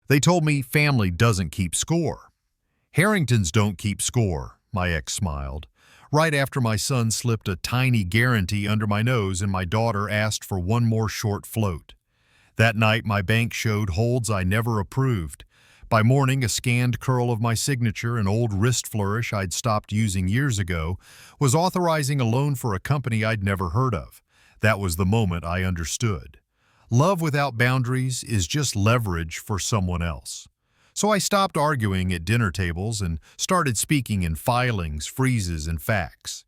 They told me family doesn't keep score. Harringtons don't keep score, my ex smiled. Right after my son slipped a tiny guarantee under my nose and my daughter asked for one more short float. That night, my bank showed holds I never approved. By morning, a scanned curl of my signature, an old wrist flourish I'd stopped using years ago, was authorizing a loan for a company I'd never heard of. That was the moment I understood. Love without boundaries is just leverage for someone else. So I stopped arguing at dinner tables and started speaking in filings, freezes, and facts.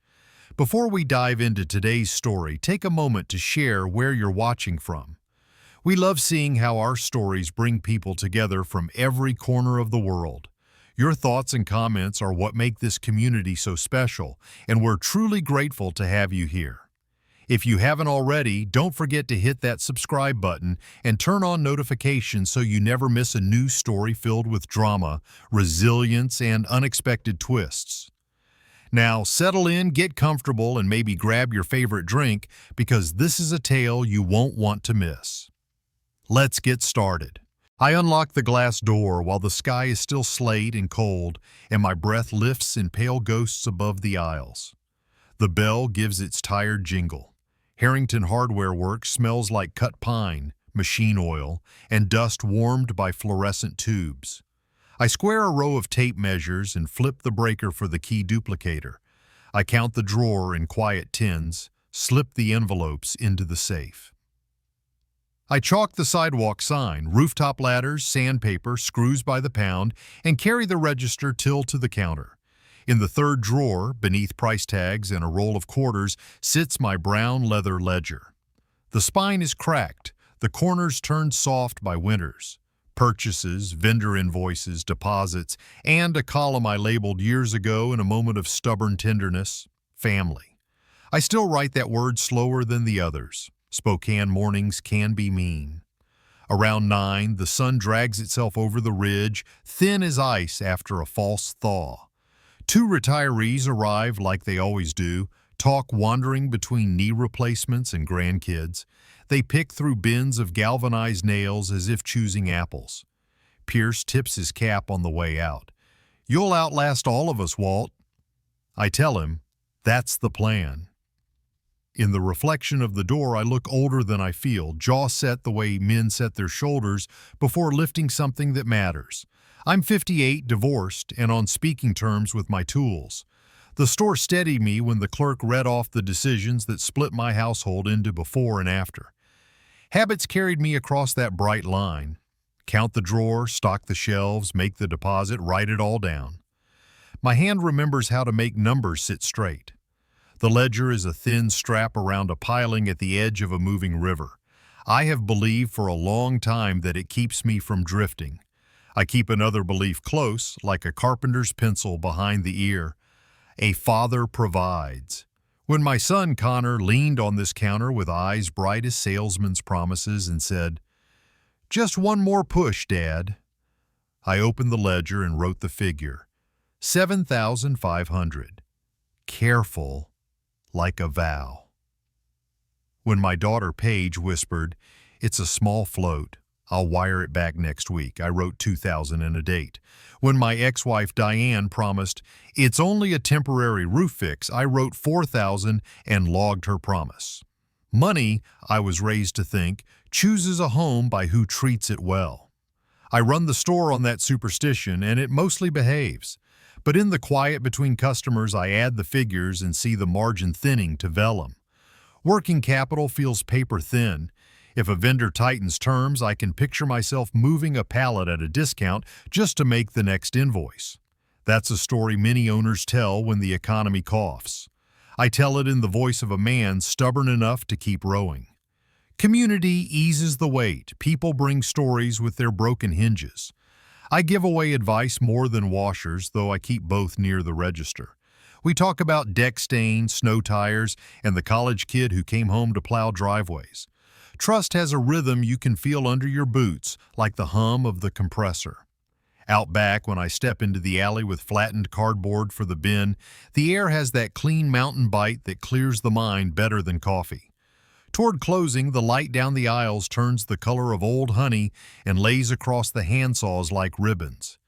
Before we dive into today's story, take a moment to share where you're watching from. We love seeing how our stories bring people together from every corner of the world. Your thoughts and comments are what make this community so special, and we're truly grateful to have you here. If you haven't already, don't forget to hit that subscribe button and turn on notifications so you never miss a new story filled with drama, resilience, and unexpected twists. Now, settle in, get comfortable, and maybe grab your favorite drink because this is a tale you won't want to miss. Let's get started. I unlock the glass door while the sky is still slate and cold, and my breath lifts in pale ghosts above the aisles. The bell gives its tired jingle. Harrington Hardware Works smells like cut pine, machine oil, and dust warmed by fluorescent tubes. I square a row of tape measures and flip the breaker for the key duplicator. I count the drawer in quiet tins, slip the envelopes into the safe. I chalk the sidewalk sign, rooftop ladders, sandpaper, screws by the pound, and carry the register till to the counter. In the third drawer, beneath price tags and a roll of quarters, sits my brown leather ledger. The spine is cracked, the corners turned soft by winters. Purchases, vendor invoices, deposits, and a column I labeled years ago in a moment of stubborn tenderness, family. I still write that word slower than the others. Spokane mornings can be mean. Around 9, the sun drags itself over the ridge, thin as ice after a false thaw. 2 retirees arrive like they always do, talk wandering between knee replacements and grandkids. They pick through bins of galvanized nails as if choosing apples. Pierce tips his cap on the way out. "You'll outlast all of us, Walt." I tell him, "That's the plan." In the reflection of the door, I look older than I feel, jaw set the way men set their shoulders before lifting something that matters. I'm 58, divorced, and on speaking terms with my tools. The store steadied me when the clerk read off the decisions that split my household into before and after. Habits carried me across that bright line. Count the drawer, stock the shelves, make the deposit, write it all down. My hand remembers how to make numbers sit straight. The ledger is a thin strap around a piling at the edge of a moving river. I have believed for a long time that it keeps me from drifting. I keep another belief close, like a carpenter's pencil behind the ear. A father provides. When my son Connor leaned on this counter with eyes bright as salesmen's promises and said, "Just one more push, Dad," I opened the ledger and wrote the figure. 7,500. Careful, like a vow. When my daughter Paige whispered, "It's a small float, I'll wire it back next week," I wrote 2,000 and a date. When my ex-wife Diane promised, "It's only a temporary roof fix," I wrote 4,000 and logged her promise. Money, I was raised to think, chooses a home by who treats it well. I run the store on that superstition, and it mostly behaves. But in the quiet between customers, I add the figures and see the margin thinning to vellum. Working capital feels paper thin. If a vendor tightens terms, I can picture myself moving a pallet at a discount just to make the next invoice. That's a story many owners tell when the economy coughs. I tell it in the voice of a man stubborn enough to keep rowing. Community eases the weight. People bring stories with their broken hinges. I give away advice more than washers, though I keep both near the register. We talk about deck stains, snow tires, and the college kid who came home to plow driveways. Trust has a rhythm you can feel under your boots, like the hum of the compressor. Out back, when I step into the alley with flattened cardboard for the bin, the air has that clean mountain bite that clears the mind better than coffee. Toward closing, the light down the aisles turns the color of old honey and lays across the handsaws like ribbons.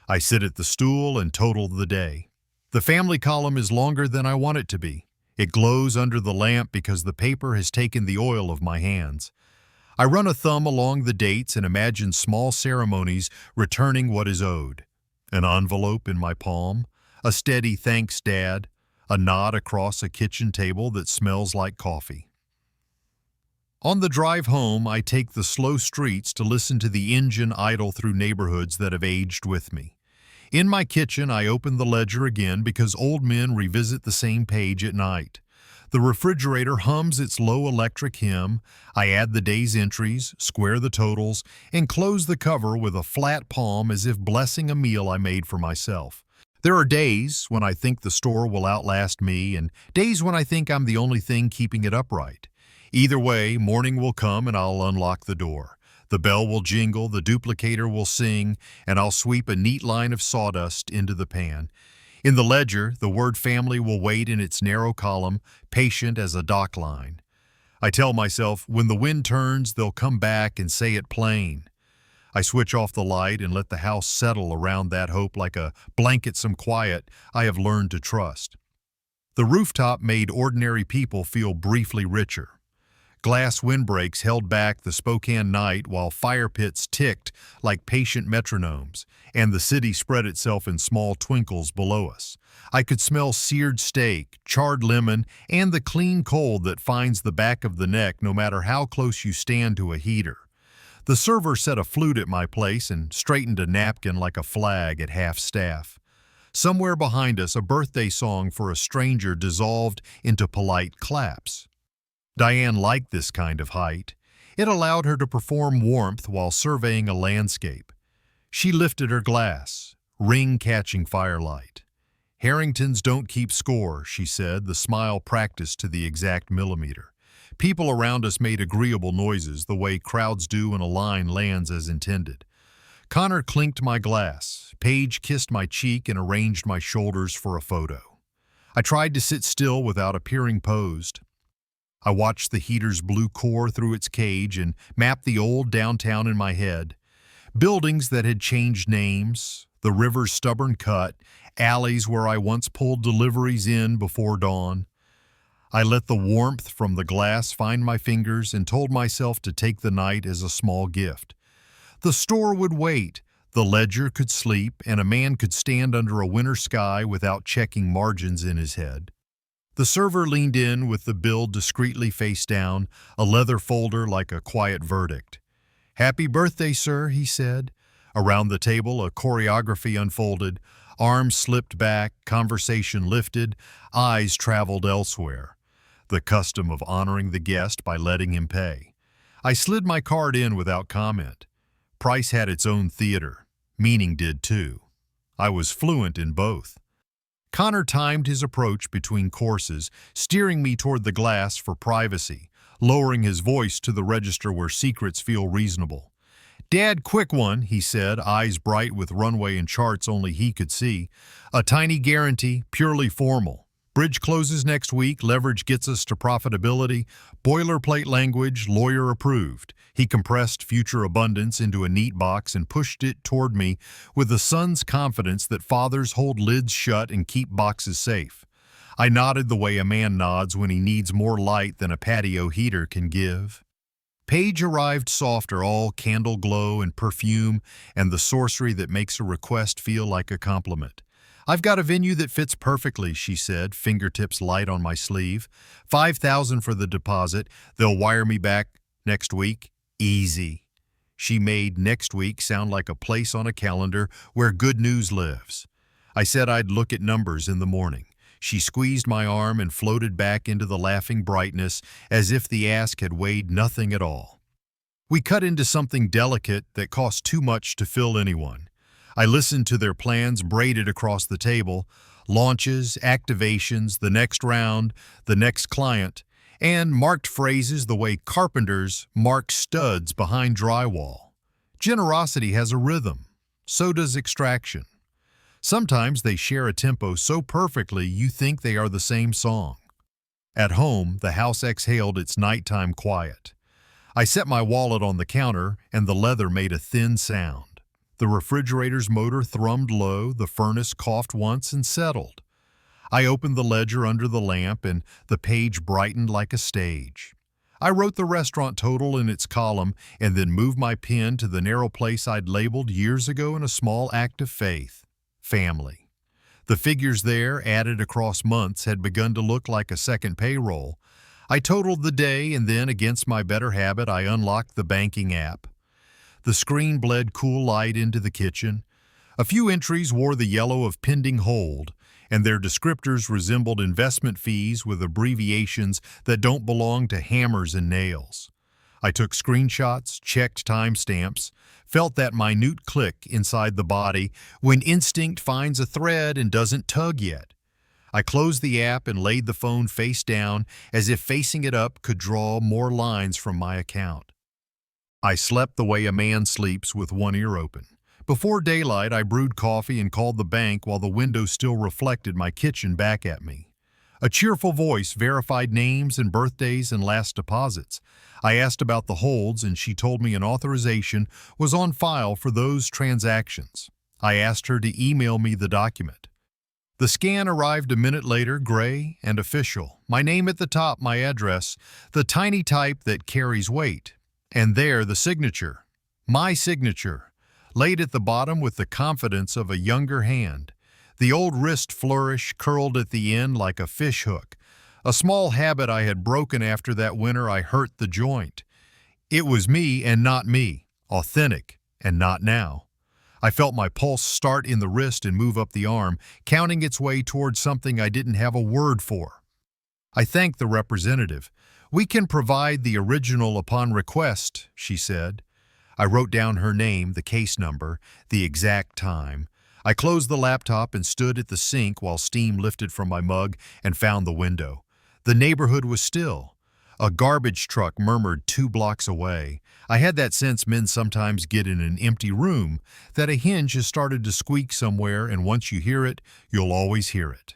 I sit at the stool and total the day. The family column is longer than I want it to be. It glows under the lamp because the paper has taken the oil of my hands. I run a thumb along the dates and imagine small ceremonies returning what is owed. An envelope in my palm, a steady "thanks, Dad," a nod across a kitchen table that smells like coffee. On the drive home, I take the slow streets to listen to the engine idle through neighborhoods that have aged with me. In my kitchen, I open the ledger again because old men revisit the same page at night. The refrigerator hums its low electric hymn. I add the day's entries, square the totals, and close the cover with a flat palm as if blessing a meal I made for myself. There are days when I think the store will outlast me, and days when I think I'm the only thing keeping it upright. Either way, morning will come and I'll unlock the door. The bell will jingle, the duplicator will sing, and I'll sweep a neat line of sawdust into the pan. In the ledger, the word family will wait in its narrow column, patient as a dock line. I tell myself, when the wind turns, they'll come back and say it plain. I switch off the light and let the house settle around that hope like a blanketsome quiet I have learned to trust. The rooftop made ordinary people feel briefly richer. Glass windbreaks held back the Spokane night while fire pits ticked like patient metronomes, and the city spread itself in small twinkles below us. I could smell seared steak, charred lemon, and the clean cold that finds the back of the neck no matter how close you stand to a heater. The server set a flute at my place and straightened a napkin like a flag at half-staff. Somewhere behind us, a birthday song for a stranger dissolved into polite claps. Diane liked this kind of height. It allowed her to perform warmth while surveying a landscape. She lifted her glass, ring-catching firelight. "Harringtons don't keep score," she said, the smile practiced to the exact millimeter. People around us made agreeable noises, the way crowds do when a line lands as intended. Connor clinked my glass. Paige kissed my cheek and arranged my shoulders for a photo. I tried to sit still without appearing posed. I watched the heater's blue core through its cage and mapped the old downtown in my head. Buildings that had changed names, the river's stubborn cut, alleys where I once pulled deliveries in before dawn. I let the warmth from the glass find my fingers and told myself to take the night as a small gift. The store would wait, the ledger could sleep, and a man could stand under a winter sky without checking margins in his head. The server leaned in with the bill discreetly face down, a leather folder like a quiet verdict. "Happy birthday, sir," he said. Around the table, a choreography unfolded. Arms slipped back, conversation lifted, eyes traveled elsewhere. The custom of honoring the guest by letting him pay. I slid my card in without comment. Price had its own theater. Meaning did too. I was fluent in both. Connor timed his approach between courses, steering me toward the glass for privacy, lowering his voice to the register where secrets feel reasonable. "Dad, quick one," he said, eyes bright with runway and charts only he could see. "A tiny guarantee, purely formal. Bridge closes next week, leverage gets us to profitability, boilerplate language, lawyer approved." He compressed future abundance into a neat box and pushed it toward me with the son's confidence that fathers hold lids shut and keep boxes safe. I nodded the way a man nods when he needs more light than a patio heater can give. Paige arrived softer, all candle glow and perfume and the sorcery that makes a request feel like a compliment. "I've got a venue that fits perfectly," she said, fingertips light on my sleeve. $5,000 for the deposit. They'll wire me back next week. Easy. She made next week sound like a place on a calendar where good news lives. I said I'd look at numbers in the morning. She squeezed my arm and floated back into the laughing brightness as if the ask had weighed nothing at all. We cut into something delicate that cost too much to fill anyone. I listened to their plans braided across the table, launches, activations, the next round, the next client, and marked phrases the way carpenters mark studs behind drywall. Generosity has a rhythm. So does extraction. Sometimes they share a tempo so perfectly you think they are the same song. At home, the house exhaled its nighttime quiet. I set my wallet on the counter, and the leather made a thin sound. The refrigerator's motor thrummed low, the furnace coughed once and settled. I opened the ledger under the lamp, and the page brightened like a stage. I wrote the restaurant total in its column and then moved my pen to the narrow place I'd labeled years ago in a small act of faith: family. The figures there, added across months, had begun to look like a second payroll. I totaled the day, and then, against my better habit, I unlocked the banking app. The screen bled cool light into the kitchen. A few entries wore the yellow of pending hold, and their descriptors resembled investment fees with abbreviations that don't belong to hammers and nails. I took screenshots, checked timestamps, felt that minute click inside the body when instinct finds a thread and doesn't tug yet. I closed the app and laid the phone face down, as if facing it up could draw more lines from my account. I slept the way a man sleeps, with one ear open. Before daylight, I brewed coffee and called the bank while the window still reflected my kitchen back at me. A cheerful voice verified names and birthdays and last deposits. I asked about the holds, and she told me an authorization was on file for those transactions. I asked her to email me the document. The scan arrived a minute later, gray and official. My name at the top, my address, the tiny type that carries weight. And there, the signature. My signature, laid at the bottom with the confidence of a younger hand. The old wrist flourish curled at the end like a fish hook. A small habit I had broken after that winter I hurt the joint. It was me and not me, authentic and not now. I felt my pulse start in the wrist and move up the arm, counting its way towards something I didn't have a word for. I thanked the representative. "We can provide the original upon request," she said. I wrote down her name, the case number, the exact time. I closed the laptop and stood at the sink while steam lifted from my mug and found the window. The neighborhood was still. A garbage truck murmured 2 blocks away. I had that sense men sometimes get in an empty room, that a hinge has started to squeak somewhere, and once you hear it, you'll always hear it.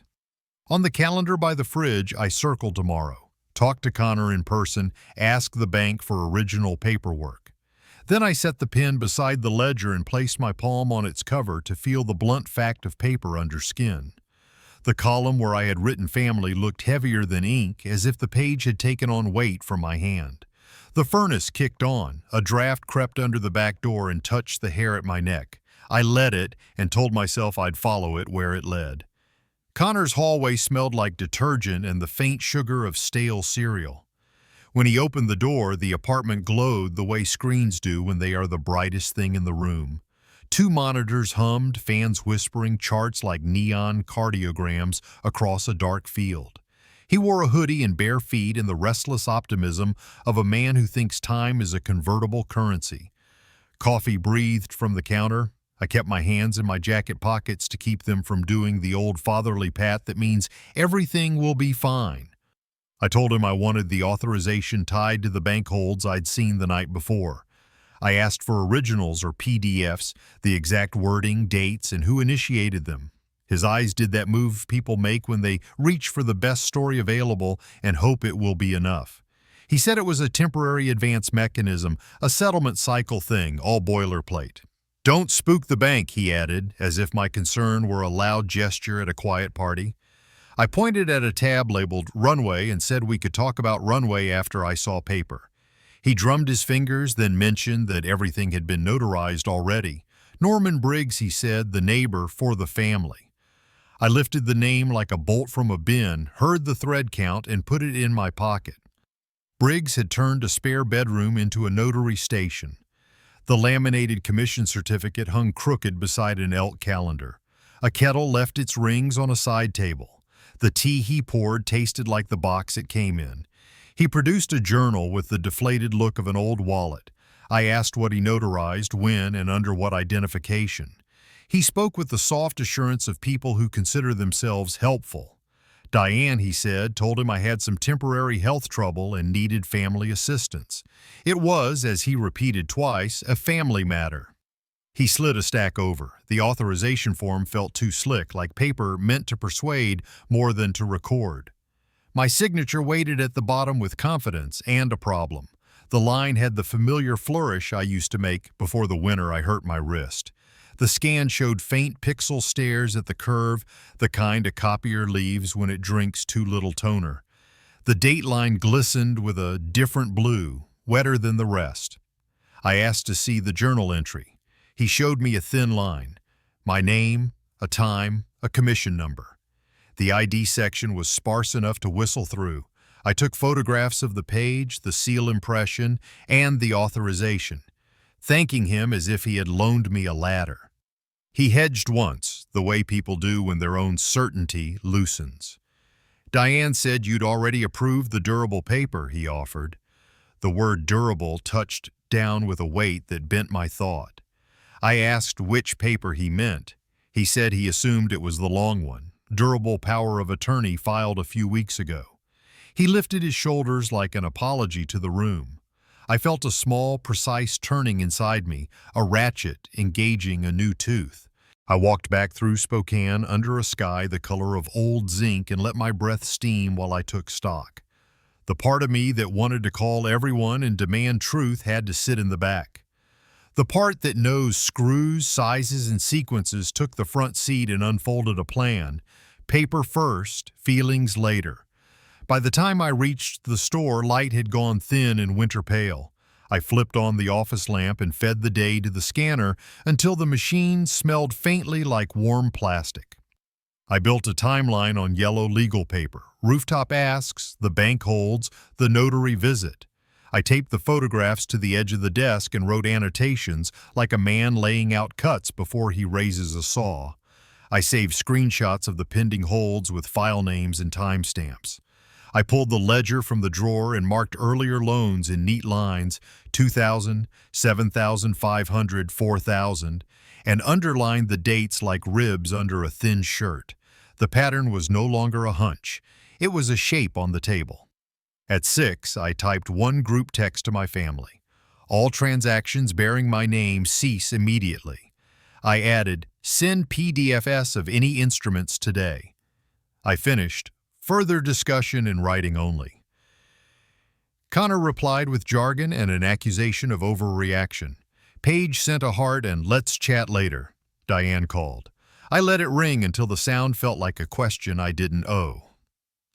On the calendar by the fridge, I circled tomorrow. Talk to Connor in person, ask the bank for original paperwork. Then I set the pen beside the ledger and placed my palm on its cover to feel the blunt fact of paper under skin. The column where I had written family looked heavier than ink, as if the page had taken on weight from my hand. The furnace kicked on. A draft crept under the back door and touched the hair at my neck. I let it and told myself I'd follow it where it led. Connor's hallway smelled like detergent and the faint sugar of stale cereal. When he opened the door, the apartment glowed the way screens do when they are the brightest thing in the room. 2 monitors hummed, fans whispering, charts like neon cardiograms across a dark field. He wore a hoodie and bare feet in the restless optimism of a man who thinks time is a convertible currency. Coffee breathed from the counter. I kept my hands in my jacket pockets to keep them from doing the old fatherly pat that means everything will be fine. I told him I wanted the authorization tied to the bank holds I'd seen the night before. I asked for originals or PDFs, the exact wording, dates, and who initiated them. His eyes did that move people make when they reach for the best story available and hope it will be enough. He said it was a temporary advance mechanism, a settlement cycle thing, all boilerplate. "Don't spook the bank," he added, as if my concern were a loud gesture at a quiet party. I pointed at a tab labeled Runway and said we could talk about Runway after I saw paper. He drummed his fingers, then mentioned that everything had been notarized already. Norman Briggs, he said, the neighbor for the family. I lifted the name like a bolt from a bin, heard the thread count, and put it in my pocket. Briggs had turned a spare bedroom into a notary station. The laminated commission certificate hung crooked beside an elk calendar. A kettle left its rings on a side table. The tea he poured tasted like the box it came in. He produced a journal with the deflated look of an old wallet. I asked what he notarized, when, and under what identification. He spoke with the soft assurance of people who consider themselves helpful. Diane, he said, told him I had some temporary health trouble and needed family assistance. It was, as he repeated twice, a family matter. He slid a stack over. The authorization form felt too slick, like paper meant to persuade more than to record. My signature waited at the bottom with confidence and a problem. The line had the familiar flourish I used to make before the winter I hurt my wrist. The scan showed faint pixel stares at the curve, the kind a copier leaves when it drinks too little toner. The date line glistened with a different blue, wetter than the rest. I asked to see the journal entry. He showed me a thin line. My name, a time, a commission number. The ID section was sparse enough to whistle through. I took photographs of the page, the seal impression, and the authorization, thanking him as if he had loaned me a ladder. He hedged once, the way people do when their own certainty loosens. Diane said you'd already approved the durable paper, he offered. The word durable touched down with a weight that bent my thought. I asked which paper he meant. He said he assumed it was the long one, durable power of attorney filed a few weeks ago. He lifted his shoulders like an apology to the room. I felt a small, precise turning inside me, a ratchet engaging a new tooth. I walked back through Spokane under a sky the color of old zinc and let my breath steam while I took stock. The part of me that wanted to call everyone and demand truth had to sit in the back. The part that knows screws, sizes, and sequences took the front seat and unfolded a plan. Paper first, feelings later. By the time I reached the store, light had gone thin and winter pale. I flipped on the office lamp and fed the day to the scanner until the machine smelled faintly like warm plastic. I built a timeline on yellow legal paper. Rooftop asks, the bank holds, the notary visit. I taped the photographs to the edge of the desk and wrote annotations like a man laying out cuts before he raises a saw. I saved screenshots of the pending holds with file names and timestamps. I pulled the ledger from the drawer and marked earlier loans in neat lines, 2,000, 7,500, 4,000, and underlined the dates like ribs under a thin shirt. The pattern was no longer a hunch. It was a shape on the table. At 6, I typed one group text to my family. All transactions bearing my name cease immediately. I added, send PDFs of any instruments today. I finished, further discussion in writing only. Connor replied with jargon and an accusation of overreaction. Paige sent a heart and let's chat later, Diane called. I let it ring until the sound felt like a question I didn't owe.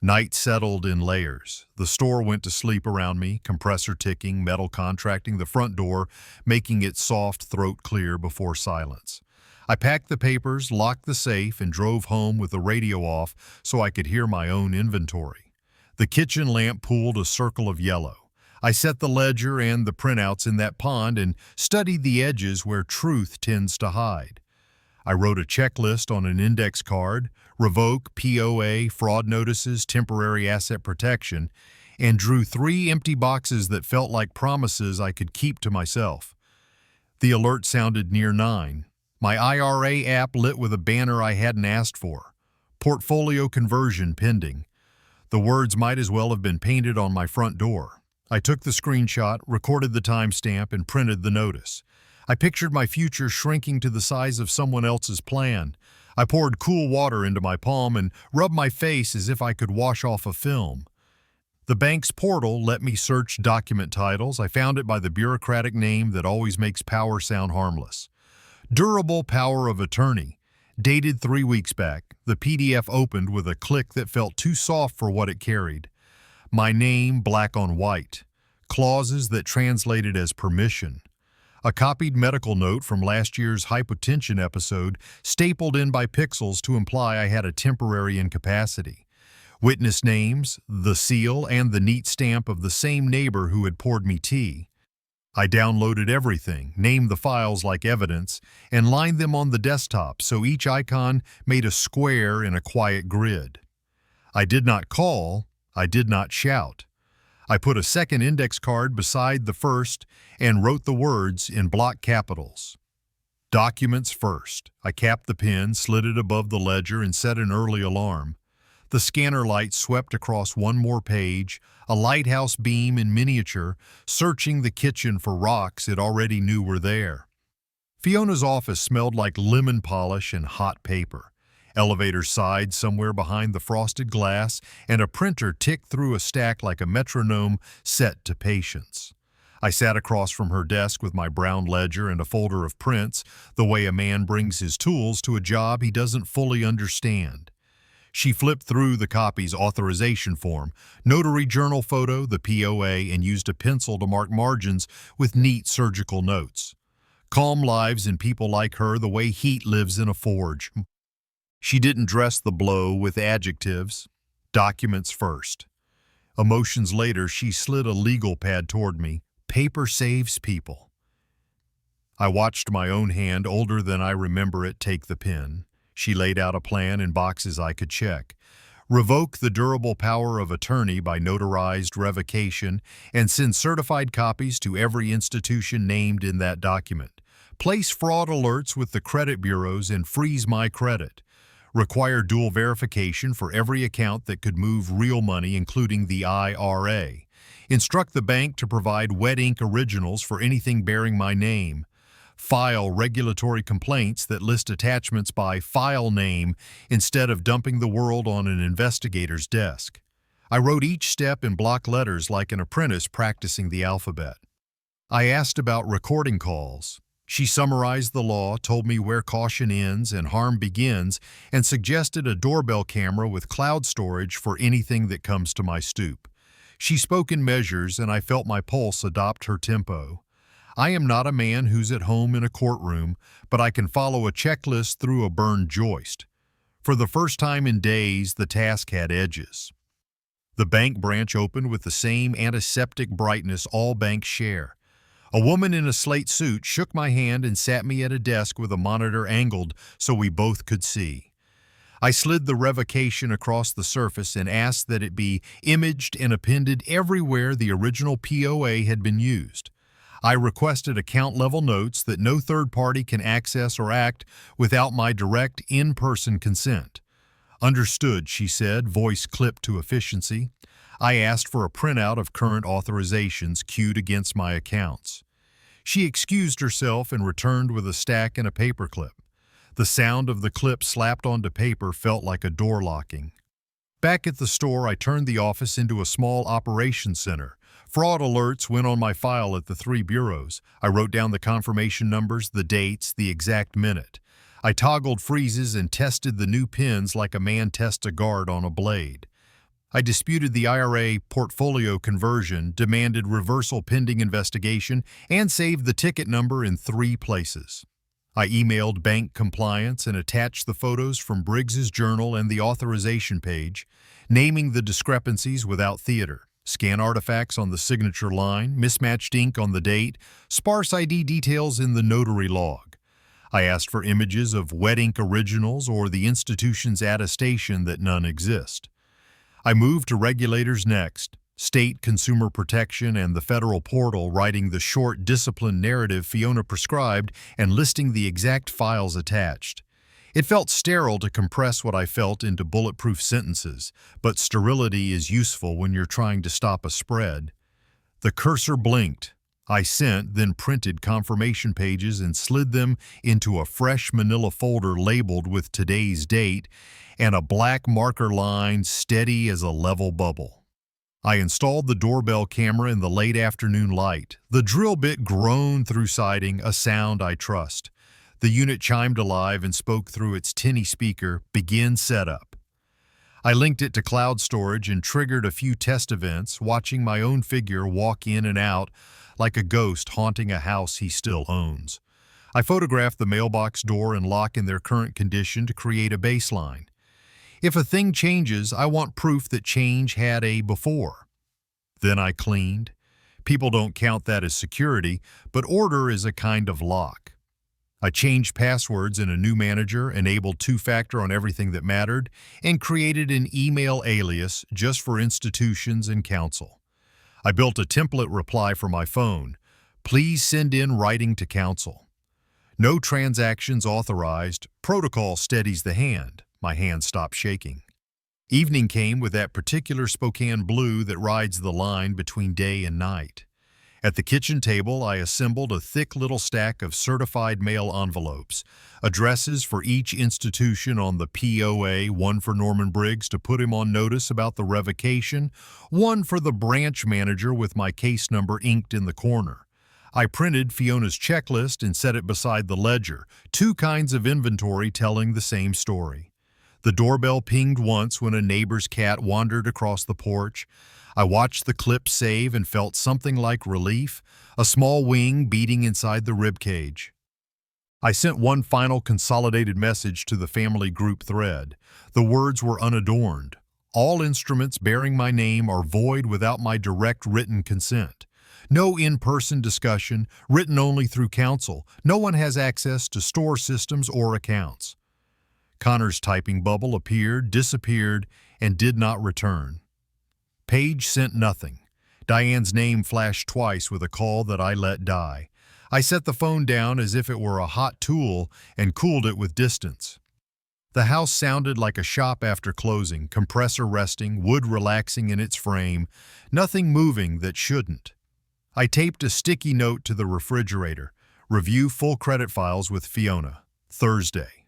Night settled in layers. The store went to sleep around me, compressor ticking, metal contracting the front door, making its soft throat clear before silence. I packed the papers, locked the safe, and drove home with the radio off so I could hear my own inventory. The kitchen lamp pooled a circle of yellow. I set the ledger and the printouts in that pond and studied the edges where truth tends to hide. I wrote a checklist on an index card, revoke, POA, fraud notices, temporary asset protection, and drew 3 empty boxes that felt like promises I could keep to myself. The alert sounded near 9. My IRA app lit with a banner I hadn't asked for. Portfolio conversion pending. The words might as well have been painted on my front door. I took the screenshot, recorded the timestamp, and printed the notice. I pictured my future shrinking to the size of someone else's plan. I poured cool water into my palm and rubbed my face as if I could wash off a film. The bank's portal let me search document titles. I found it by the bureaucratic name that always makes power sound harmless. Durable power of attorney. Dated 3 weeks back, the PDF opened with a click that felt too soft for what it carried. My name black on white. Clauses that translated as permission. A copied medical note from last year's hypotension episode stapled in by pixels to imply I had a temporary incapacity. Witness names, the seal, and the neat stamp of the same neighbor who had poured me tea. I downloaded everything, named the files like evidence, and lined them on the desktop so each icon made a square in a quiet grid. I did not call, I did not shout. I put a second index card beside the first and wrote the words in block capitals. Documents first. I capped the pen, slid it above the ledger, and set an early alarm. The scanner light swept across one more page, a lighthouse beam in miniature, searching the kitchen for rocks it already knew were there. Fiona's office smelled like lemon polish and hot paper. Elevator sighed somewhere behind the frosted glass, and a printer ticked through a stack like a metronome set to patience. I sat across from her desk with my brown ledger and a folder of prints, the way a man brings his tools to a job he doesn't fully understand. She flipped through the copy's authorization form, notary journal photo, the POA, and used a pencil to mark margins with neat surgical notes. Calm lives in people like her the way heat lives in a forge. She didn't dress the blow with adjectives. Documents first. Emotions later, she slid a legal pad toward me. Paper saves people. I watched my own hand, older than I remember it, take the pen. She laid out a plan in boxes I could check. Revoke the durable power of attorney by notarized revocation and send certified copies to every institution named in that document. Place fraud alerts with the credit bureaus and freeze my credit. Require dual verification for every account that could move real money, including the IRA. Instruct the bank to provide wet ink originals for anything bearing my name. File regulatory complaints that list attachments by file name instead of dumping the world on an investigator's desk. I wrote each step in block letters like an apprentice practicing the alphabet. I asked about recording calls. She summarized the law, told me where caution ends and harm begins, and suggested a doorbell camera with cloud storage for anything that comes to my stoop. She spoke in measures, and I felt my pulse adopt her tempo. I am not a man who's at home in a courtroom, but I can follow a checklist through a burned joist. For the first time in days, the task had edges. The bank branch opened with the same antiseptic brightness all banks share. A woman in a slate suit shook my hand and sat me at a desk with a monitor angled so we both could see. I slid the revocation across the surface and asked that it be imaged and appended everywhere the original POA had been used. I requested account-level notes that no third party can access or act without my direct in-person consent. Understood, she said, voice clipped to efficiency. I asked for a printout of current authorizations queued against my accounts. She excused herself and returned with a stack and a paperclip. The sound of the clip slapped onto paper felt like a door locking. Back at the store, I turned the office into a small operations center. Fraud alerts went on my file at the 3 bureaus. I wrote down the confirmation numbers, the dates, the exact minute. I toggled freezes and tested the new pins like a man tests a guard on a blade. I disputed the IRA portfolio conversion, demanded reversal pending investigation, and saved the ticket number in 3 places. I emailed bank compliance and attached the photos from Briggs's journal and the authorization page, naming the discrepancies without theater. Scan artifacts on the signature line, mismatched ink on the date, sparse ID details in the notary log. I asked for images of wet ink originals or the institution's attestation that none exist. I moved to regulators next, state consumer protection and the federal portal, writing the short, disciplined narrative Fiona prescribed and listing the exact files attached. It felt sterile to compress what I felt into bulletproof sentences, but sterility is useful when you're trying to stop a spread. The cursor blinked. I sent, then printed confirmation pages and slid them into a fresh manila folder labeled with today's date and a black marker line steady as a level bubble. I installed the doorbell camera in the late afternoon light. The drill bit groaned through siding, a sound I trust. The unit chimed alive and spoke through its tinny speaker, "Begin setup." I linked it to cloud storage and triggered a few test events, watching my own figure walk in and out like a ghost haunting a house he still owns. I photographed the mailbox door and lock in their current condition to create a baseline. If a thing changes, I want proof that change had a before. Then I cleaned. People don't count that as security, but order is a kind of lock. I changed passwords in a new manager, enabled 2-factor on everything that mattered, and created an email alias just for institutions and counsel. I built a template reply for my phone. Please send in writing to counsel. No transactions authorized. Protocol steadies the hand. My hand stopped shaking. Evening came with that particular Spokane blue that rides the line between day and night. At the kitchen table, I assembled a thick little stack of certified mail envelopes, addresses for each institution on the POA, one for Norman Briggs to put him on notice about the revocation, one for the branch manager with my case number inked in the corner. I printed Fiona's checklist and set it beside the ledger, two kinds of inventory telling the same story. The doorbell pinged once when a neighbor's cat wandered across the porch. I watched the clip save and felt something like relief, a small wing beating inside the ribcage. I sent one final consolidated message to the family group thread. The words were unadorned. All instruments bearing my name are void without my direct written consent. No in-person discussion, written only through counsel. No one has access to store systems or accounts. Connor's typing bubble appeared, disappeared, and did not return. Page sent nothing. Diane's name flashed twice with a call that I let die. I set the phone down as if it were a hot tool and cooled it with distance. The house sounded like a shop after closing, compressor resting, wood relaxing in its frame, nothing moving that shouldn't. I taped a sticky note to the refrigerator. Review full credit files with Fiona. Thursday.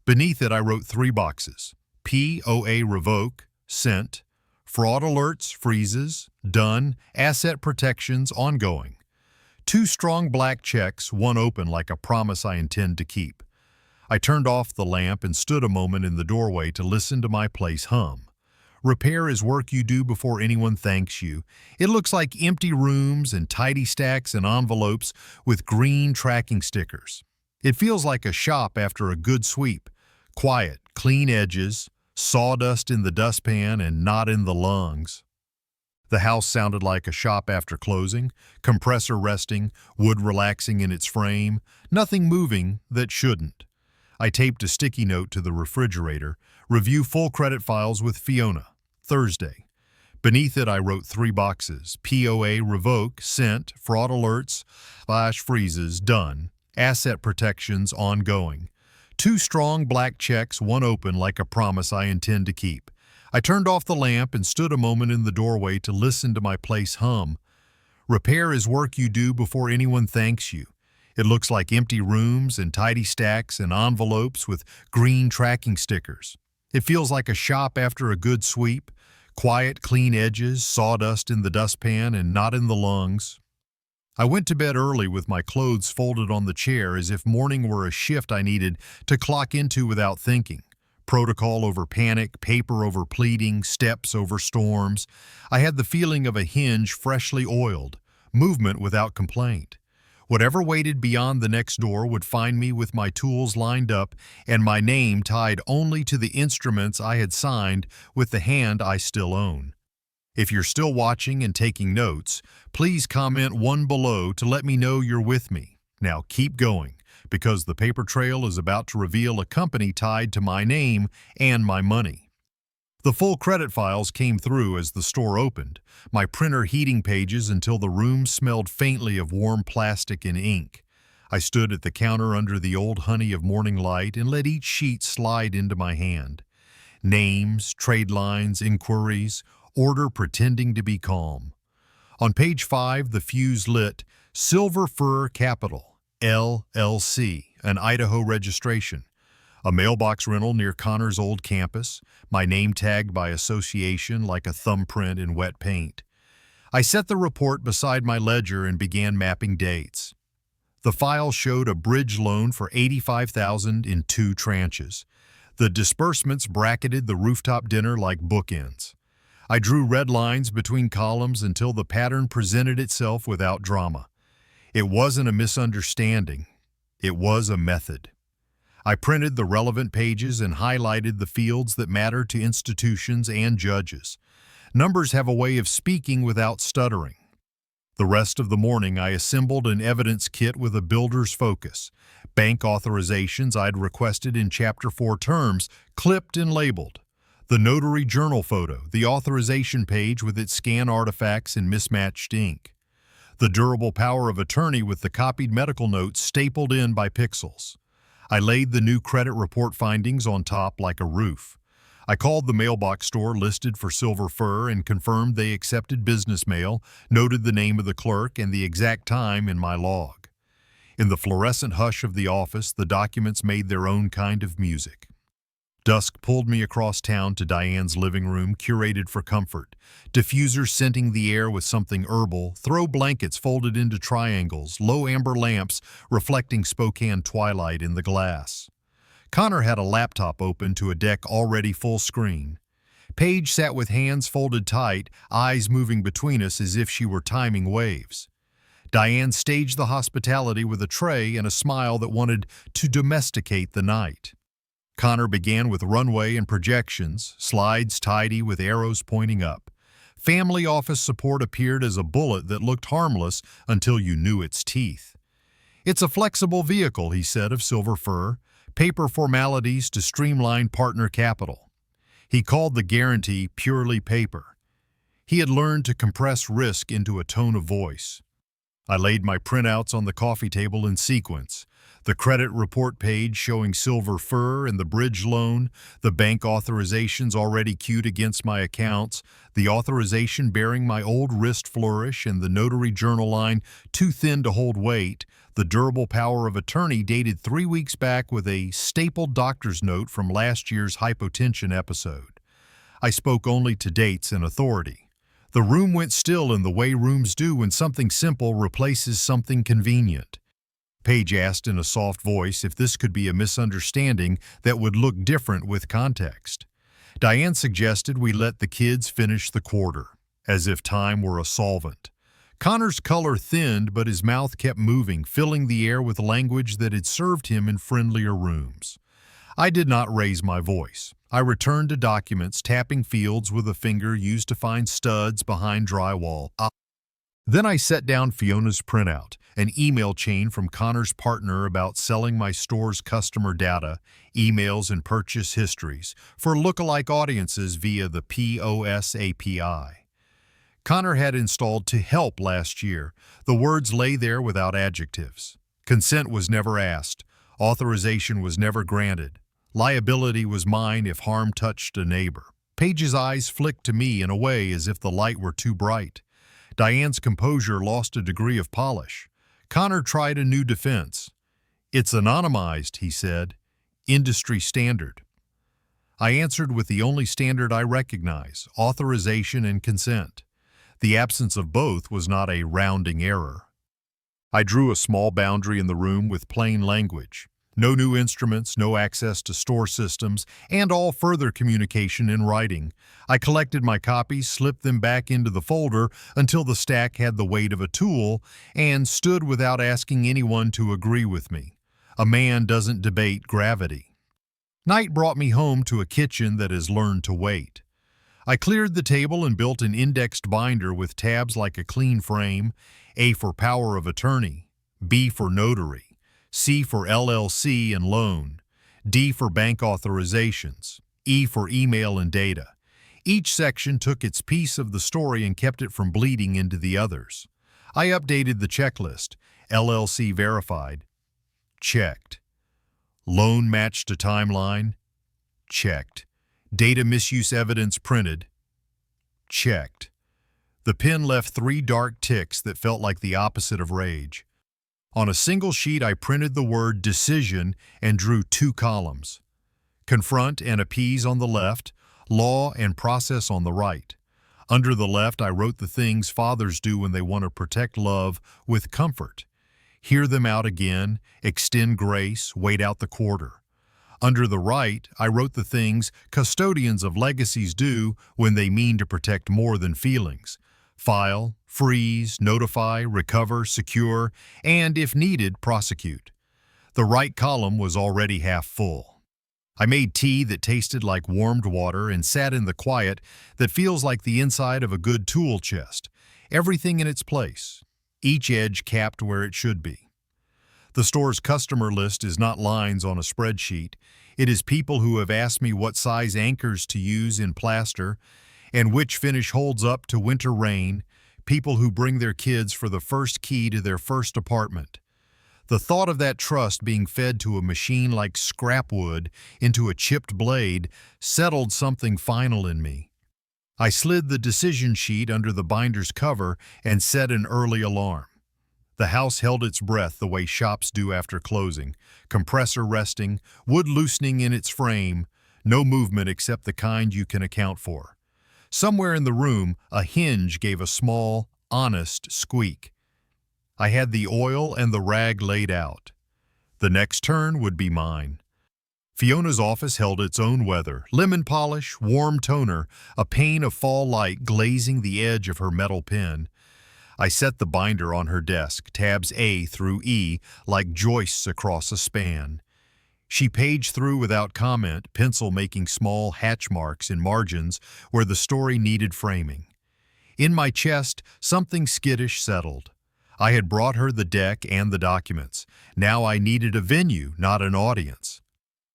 Beneath it I wrote 3 boxes. POA revoke, sent. Fraud alerts, freezes, done. Asset protections, ongoing. 2 strong black checks, one open like a promise I intend to keep. I turned off the lamp and stood a moment in the doorway to listen to my place hum. Repair is work you do before anyone thanks you. It looks like empty rooms and tidy stacks and envelopes with green tracking stickers. It feels like a shop after a good sweep. Quiet, clean edges, sawdust in the dustpan and not in the lungs. The house sounded like a shop after closing, compressor resting, wood relaxing in its frame, nothing moving that shouldn't. I taped a sticky note to the refrigerator. Review full credit files with Fiona. Thursday. Beneath it I wrote 3 boxes. POA revoke, sent. Fraud alerts, /freezes, done. Asset protections, ongoing. 2 strong black checks, one open like a promise I intend to keep. I turned off the lamp and stood a moment in the doorway to listen to my place hum. Repair is work you do before anyone thanks you. It looks like empty rooms and tidy stacks and envelopes with green tracking stickers. It feels like a shop after a good sweep. Quiet, clean edges, sawdust in the dustpan and not in the lungs. I went to bed early with my clothes folded on the chair as if morning were a shift I needed to clock into without thinking. Protocol over panic, paper over pleading, steps over storms. I had the feeling of a hinge freshly oiled, movement without complaint. Whatever waited beyond the next door would find me with my tools lined up and my name tied only to the instruments I had signed with the hand I still own. If you're still watching and taking notes, please comment 1 below to let me know you're with me. Now keep going, because the paper trail is about to reveal a company tied to my name and my money. The full credit files came through as the store opened, my printer heating pages until the room smelled faintly of warm plastic and ink. I stood at the counter under the old honey of morning light and let each sheet slide into my hand. Names, trade lines, inquiries, order pretending to be calm. On page 5, the fuse lit, Silver Fir Capital, LLC, an Idaho registration. A mailbox rental near Connor's old campus, my name tagged by association like a thumbprint in wet paint. I set the report beside my ledger and began mapping dates. The file showed a bridge loan for $85,000 in 2 tranches. The disbursements bracketed the rooftop dinner like bookends. I drew red lines between columns until the pattern presented itself without drama. It wasn't a misunderstanding. It was a method. I printed the relevant pages and highlighted the fields that matter to institutions and judges. Numbers have a way of speaking without stuttering. The rest of the morning I assembled an evidence kit with a builder's focus. Bank authorizations I'd requested in Chapter 4 terms, clipped and labeled. The notary journal photo, the authorization page with its scan artifacts and mismatched ink. The durable power of attorney with the copied medical notes stapled in by pixels. I laid the new credit report findings on top like a roof. I called the mailbox store listed for silver fur and confirmed they accepted business mail, noted the name of the clerk and the exact time in my log. In the fluorescent hush of the office, the documents made their own kind of music. Dusk pulled me across town to Diane's living room, curated for comfort. Diffusers scenting the air with something herbal, throw blankets folded into triangles, low amber lamps reflecting Spokane twilight in the glass. Connor had a laptop open to a deck already full screen. Paige sat with hands folded tight, eyes moving between us as if she were timing waves. Diane staged the hospitality with a tray and a smile that wanted to domesticate the night. Connor began with runway and projections, slides tidy with arrows pointing up. Family office support appeared as a bullet that looked harmless until you knew its teeth. It's a flexible vehicle, he said, of silver fur, paper formalities to streamline partner capital. He called the guarantee purely paper. He had learned to compress risk into a tone of voice. I laid my printouts on the coffee table in sequence. The credit report page showing silver fur and the bridge loan, the bank authorizations already queued against my accounts, the authorization bearing my old wrist flourish and the notary journal line too thin to hold weight, the durable power of attorney dated 3 weeks back with a stapled doctor's note from last year's hypotension episode. I spoke only to dates and authority. The room went still in the way rooms do when something simple replaces something convenient. Paige asked in a soft voice if this could be a misunderstanding that would look different with context. Diane suggested we let the kids finish the quarter, as if time were a solvent. Connor's color thinned, but his mouth kept moving, filling the air with language that had served him in friendlier rooms. I did not raise my voice. I returned to documents, tapping fields with a finger used to find studs behind drywall. Then I set down Fiona's printout, an email chain from Connor's partner about selling my store's customer data, emails and purchase histories, for lookalike audiences via the POS API. Connor had installed "to help" last year. The words lay there without adjectives. Consent was never asked. Authorization was never granted. Liability was mine if harm touched a neighbor. Paige's eyes flicked to me in a way as if the light were too bright. Diane's composure lost a degree of polish. Connor tried a new defense. "It's anonymized," he said. "Industry standard." I answered with the only standard I recognize: authorization and consent. The absence of both was not a rounding error. I drew a small boundary in the room with plain language. No new instruments, no access to store systems, and all further communication in writing. I collected my copies, slipped them back into the folder until the stack had the weight of a tool, and stood without asking anyone to agree with me. A man doesn't debate gravity. Night brought me home to a kitchen that has learned to wait. I cleared the table and built an indexed binder with tabs like a clean frame: A for power of attorney, B for notary, C for LLC and loan, D for bank authorizations, E for email and data. Each section took its piece of the story and kept it from bleeding into the others. I updated the checklist. LLC verified. Checked. Loan matched to timeline. Checked. Data misuse evidence printed. Checked. The pen left 3 dark ticks that felt like the opposite of rage. On a single sheet, I printed the word decision and drew 2 columns. Confront and appease on the left, law and process on the right. Under the left, I wrote the things fathers do when they want to protect love with comfort. Hear them out again, extend grace, wait out the quarter. Under the right, I wrote the things custodians of legacies do when they mean to protect more than feelings. File, freeze, notify, recover, secure, and, if needed, prosecute. The right column was already half full. I made tea that tasted like warmed water and sat in the quiet that feels like the inside of a good tool chest. Everything in its place, each edge capped where it should be. The store's customer list is not lines on a spreadsheet. It is people who have asked me what size anchors to use in plaster and which finish holds up to winter rain, people who bring their kids for the first key to their first apartment. The thought of that trust being fed to a machine like scrap wood into a chipped blade settled something final in me. I slid the decision sheet under the binder's cover and set an early alarm. The house held its breath the way shops do after closing, compressor resting, wood loosening in its frame, no movement except the kind you can account for. Somewhere in the room, a hinge gave a small, honest squeak. I had the oil and the rag laid out. The next turn would be mine. Fiona's office held its own weather, lemon polish, warm toner, a pane of fall light glazing the edge of her metal pen. I set the binder on her desk, tabs A through E, like joists across a span. She paged through without comment, pencil making small hatch marks in margins where the story needed framing. In my chest, something skittish settled. I had brought her the deck and the documents. Now I needed a venue, not an audience.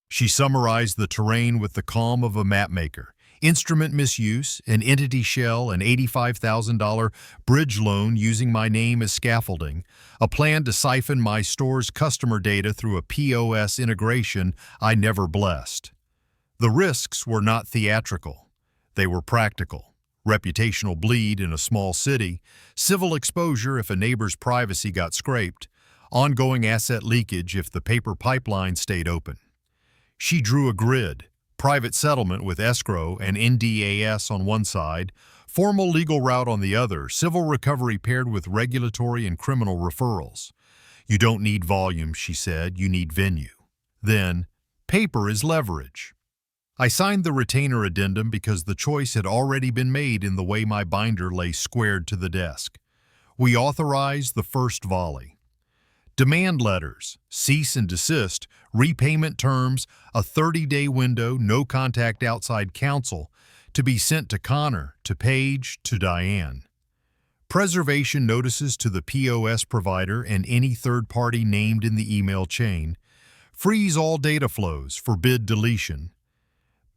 She summarized the terrain with the calm of a mapmaker. Instrument misuse, an entity shell, an $85,000 bridge loan using my name as scaffolding, a plan to siphon my store's customer data through a POS integration I never blessed. The risks were not theatrical. They were practical. Reputational bleed in a small city, civil exposure if a neighbor's privacy got scraped, ongoing asset leakage if the paper pipeline stayed open. She drew a grid, private settlement with escrow and NDAS on one side, formal legal route on the other, civil recovery paired with regulatory and criminal referrals. You don't need volume, she said, you need venue. Then, paper is leverage. I signed the retainer addendum because the choice had already been made in the way my binder lay squared to the desk. We authorized the first volley. Demand letters, cease and desist, repayment terms, a 30-day window, no contact outside counsel, to be sent to Connor, to Paige, to Diane. Preservation notices to the POS provider and any third party named in the email chain. Freeze all data flows, forbid deletion.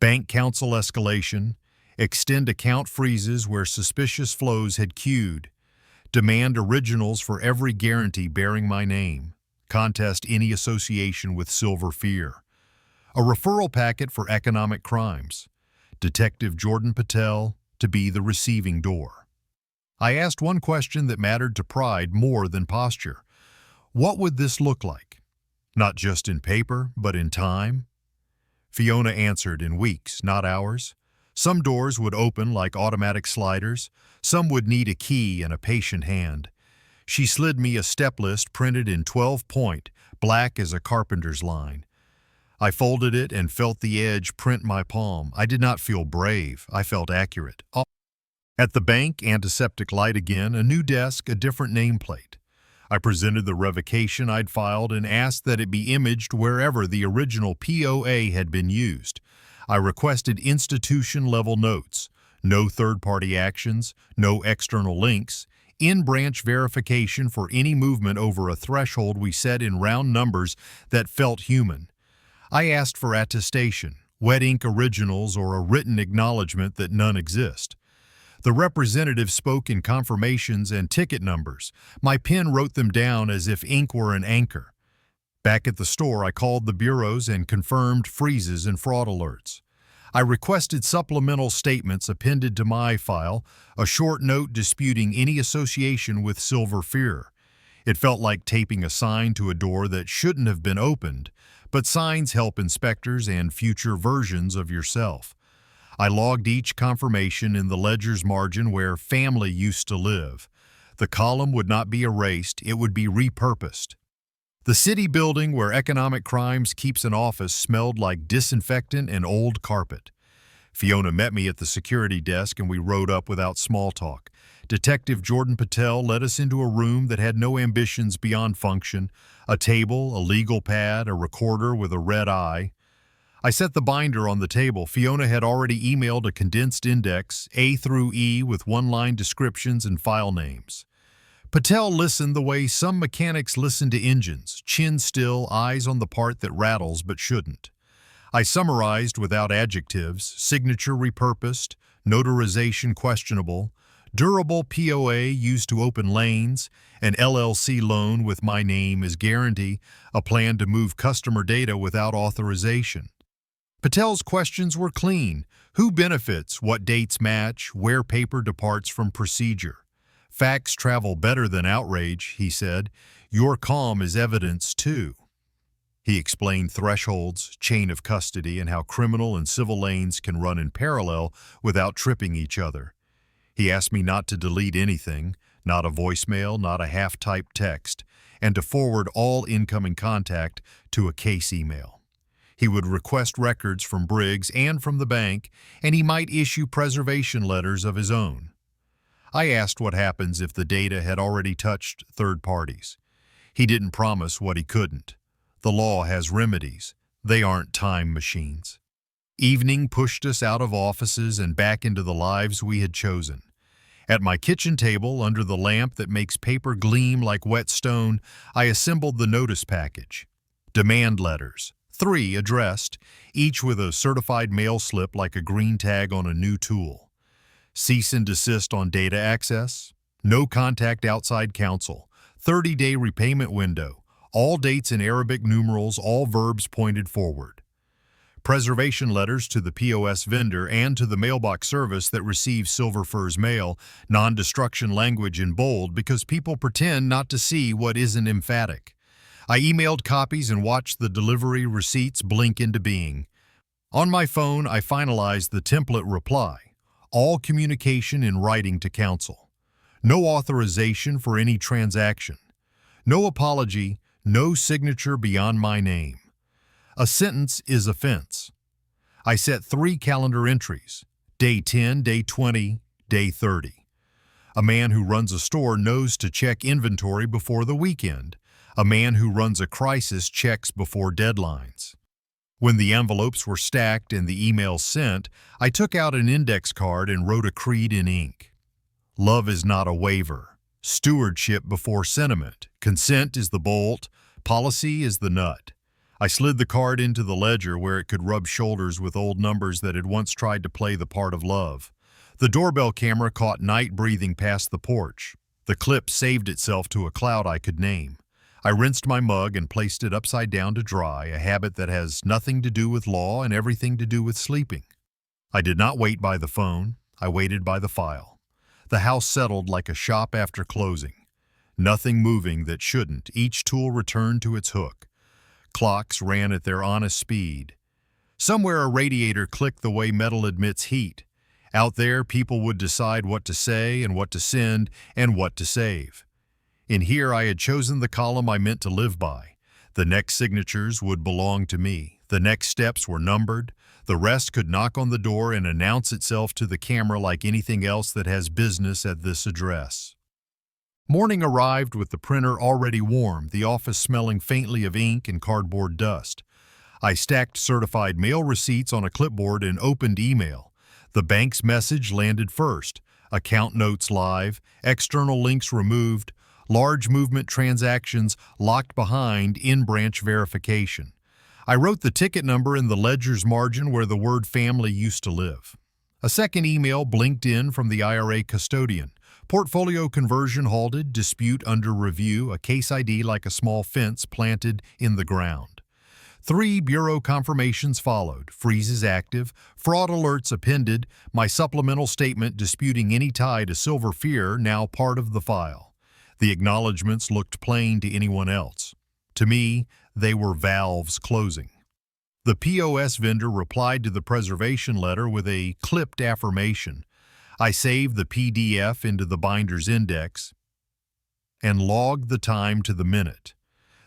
Bank counsel escalation. Extend account freezes where suspicious flows had queued. Demand originals for every guarantee bearing my name. Contest any association with Silver Fear. A referral packet for economic crimes. Detective Jordan Patel to be the receiving door. I asked one question that mattered to Pride more than posture. What would this look like? Not just in paper, but in time? Fiona answered in weeks, not hours. Some doors would open like automatic sliders. Some would need a key and a patient hand. She slid me a step list printed in 12-point, black as a carpenter's line. I folded it and felt the edge print my palm. I did not feel brave. I felt accurate. At the bank, antiseptic light again, a new desk, a different nameplate. I presented the revocation I'd filed and asked that it be imaged wherever the original POA had been used. I requested institution-level notes, no third-party actions, no external links, in-branch verification for any movement over a threshold we set in round numbers that felt human. I asked for attestation, wet ink originals, or a written acknowledgement that none exist. The representative spoke in confirmations and ticket numbers. My pen wrote them down as if ink were an anchor. Back at the store, I called the bureaus and confirmed freezes and fraud alerts. I requested supplemental statements appended to my file, a short note disputing any association with Silver Fear. It felt like taping a sign to a door that shouldn't have been opened, but signs help inspectors and future versions of yourself. I logged each confirmation in the ledger's margin where family used to live. The column would not be erased, it would be repurposed. The city building where economic crimes keeps an office smelled like disinfectant and old carpet. Fiona met me at the security desk and we rode up without small talk. Detective Jordan Patel led us into a room that had no ambitions beyond function, a table, a legal pad, a recorder with a red eye. I set the binder on the table. Fiona had already emailed a condensed index, A through E, with one-line descriptions and file names. Patel listened the way some mechanics listen to engines, chin still, eyes on the part that rattles but shouldn't. I summarized without adjectives, signature repurposed, notarization questionable, Durable POA used to open lanes, an LLC loan with my name as guarantee, a plan to move customer data without authorization. Patel's questions were clean. Who benefits, what dates match, where paper departs from procedure. Facts travel better than outrage, he said. Your calm is evidence, too. He explained thresholds, chain of custody, and how criminal and civil lanes can run in parallel without tripping each other. He asked me not to delete anything, not a voicemail, not a half-typed text, and to forward all incoming contact to a case email. He would request records from Briggs and from the bank, and he might issue preservation letters of his own. I asked what happens if the data had already touched third parties. He didn't promise what he couldn't. The law has remedies. They aren't time machines. Evening pushed us out of offices and back into the lives we had chosen. At my kitchen table, under the lamp that makes paper gleam like wet stone, I assembled the notice package. Demand letters, 3 addressed, each with a certified mail slip like a green tag on a new tool. Cease and desist on data access, no contact outside counsel, 30-day repayment window, all dates in Arabic numerals, all verbs pointed forward. Preservation letters to the POS vendor and to the mailbox service that receives Silver Fur's mail, non-destruction language in bold because people pretend not to see what isn't emphatic. I emailed copies and watched the delivery receipts blink into being. On my phone, I finalized the template reply. All communication in writing to counsel. No authorization for any transaction. No apology, no signature beyond my name. A sentence is offense. I set 3 calendar entries, day 10, day 20, day 30. A man who runs a store knows to check inventory before the weekend. A man who runs a crisis checks before deadlines. When the envelopes were stacked and the emails sent, I took out an index card and wrote a creed in ink. Love is not a waiver. Stewardship before sentiment. Consent is the bolt. Policy is the nut. I slid the card into the ledger where it could rub shoulders with old numbers that had once tried to play the part of love. The doorbell camera caught night breathing past the porch. The clip saved itself to a cloud I could name. I rinsed my mug and placed it upside down to dry, a habit that has nothing to do with law and everything to do with sleeping. I did not wait by the phone. I waited by the file. The house settled like a shop after closing. Nothing moving that shouldn't. Each tool returned to its hook. Clocks ran at their honest speed. Somewhere a radiator clicked the way metal admits heat. Out there, people would decide what to say and what to send and what to save. In here, I had chosen the column I meant to live by. The next signatures would belong to me. The next steps were numbered. The rest could knock on the door and announce itself to the camera like anything else that has business at this address. Morning arrived with the printer already warm, the office smelling faintly of ink and cardboard dust. I stacked certified mail receipts on a clipboard and opened email. The bank's message landed first. Account notes live, external links removed, large movement transactions locked behind in-branch verification. I wrote the ticket number in the ledger's margin where the word family used to live. A second email blinked in from the IRA custodian. Portfolio conversion halted, dispute under review, a case ID like a small fence planted in the ground. 3 bureau confirmations followed, freezes active, fraud alerts appended, my supplemental statement disputing any tie to Silver Fear now part of the file. The acknowledgments looked plain to anyone else. To me, they were valves closing. The POS vendor replied to the preservation letter with a clipped affirmation. I saved the PDF into the binder's index and logged the time to the minute.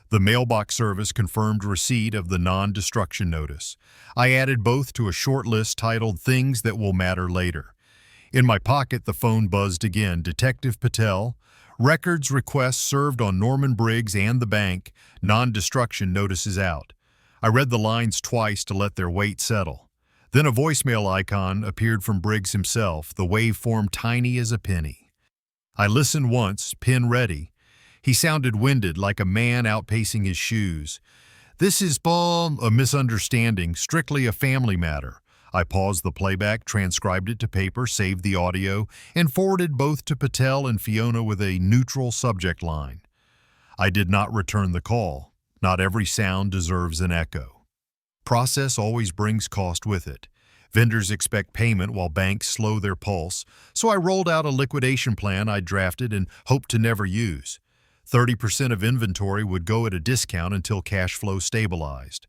The mailbox service confirmed receipt of the non-destruction notice. I added both to a short list titled Things That Will Matter Later. In my pocket, the phone buzzed again. Detective Patel. Records requests served on Norman Briggs and the bank. Non-destruction notices out. I read the lines twice to let their weight settle. Then a voicemail icon appeared from Briggs himself, the waveform tiny as a penny. I listened once, pen ready. He sounded winded, like a man outpacing his shoes. This is a misunderstanding, strictly a family matter. I paused the playback, transcribed it to paper, saved the audio, and forwarded both to Patel and Fiona with a neutral subject line. I did not return the call. Not every sound deserves an echo. Process always brings cost with it. Vendors expect payment while banks slow their pulse, so I rolled out a liquidation plan I'd drafted and hoped to never use. 30% of inventory would go at a discount until cash flow stabilized.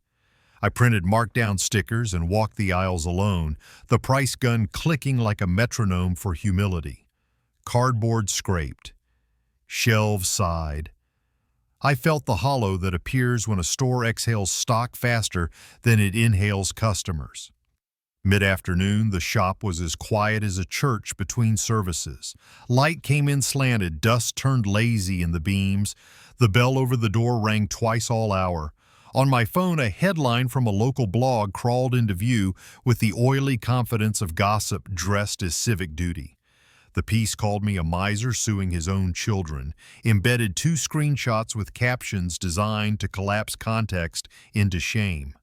I printed markdown stickers and walked the aisles alone, the price gun clicking like a metronome for humility. Cardboard scraped. Shelves sighed. I felt the hollow that appears when a store exhales stock faster than it inhales customers. Mid-afternoon, the shop was as quiet as a church between services. Light came in slanted, dust turned lazy in the beams. The bell over the door rang twice all hour. On my phone, a headline from a local blog crawled into view with the oily confidence of gossip dressed as civic duty. The piece called me a miser suing his own children, embedded 2 screenshots with captions designed to collapse context into shame.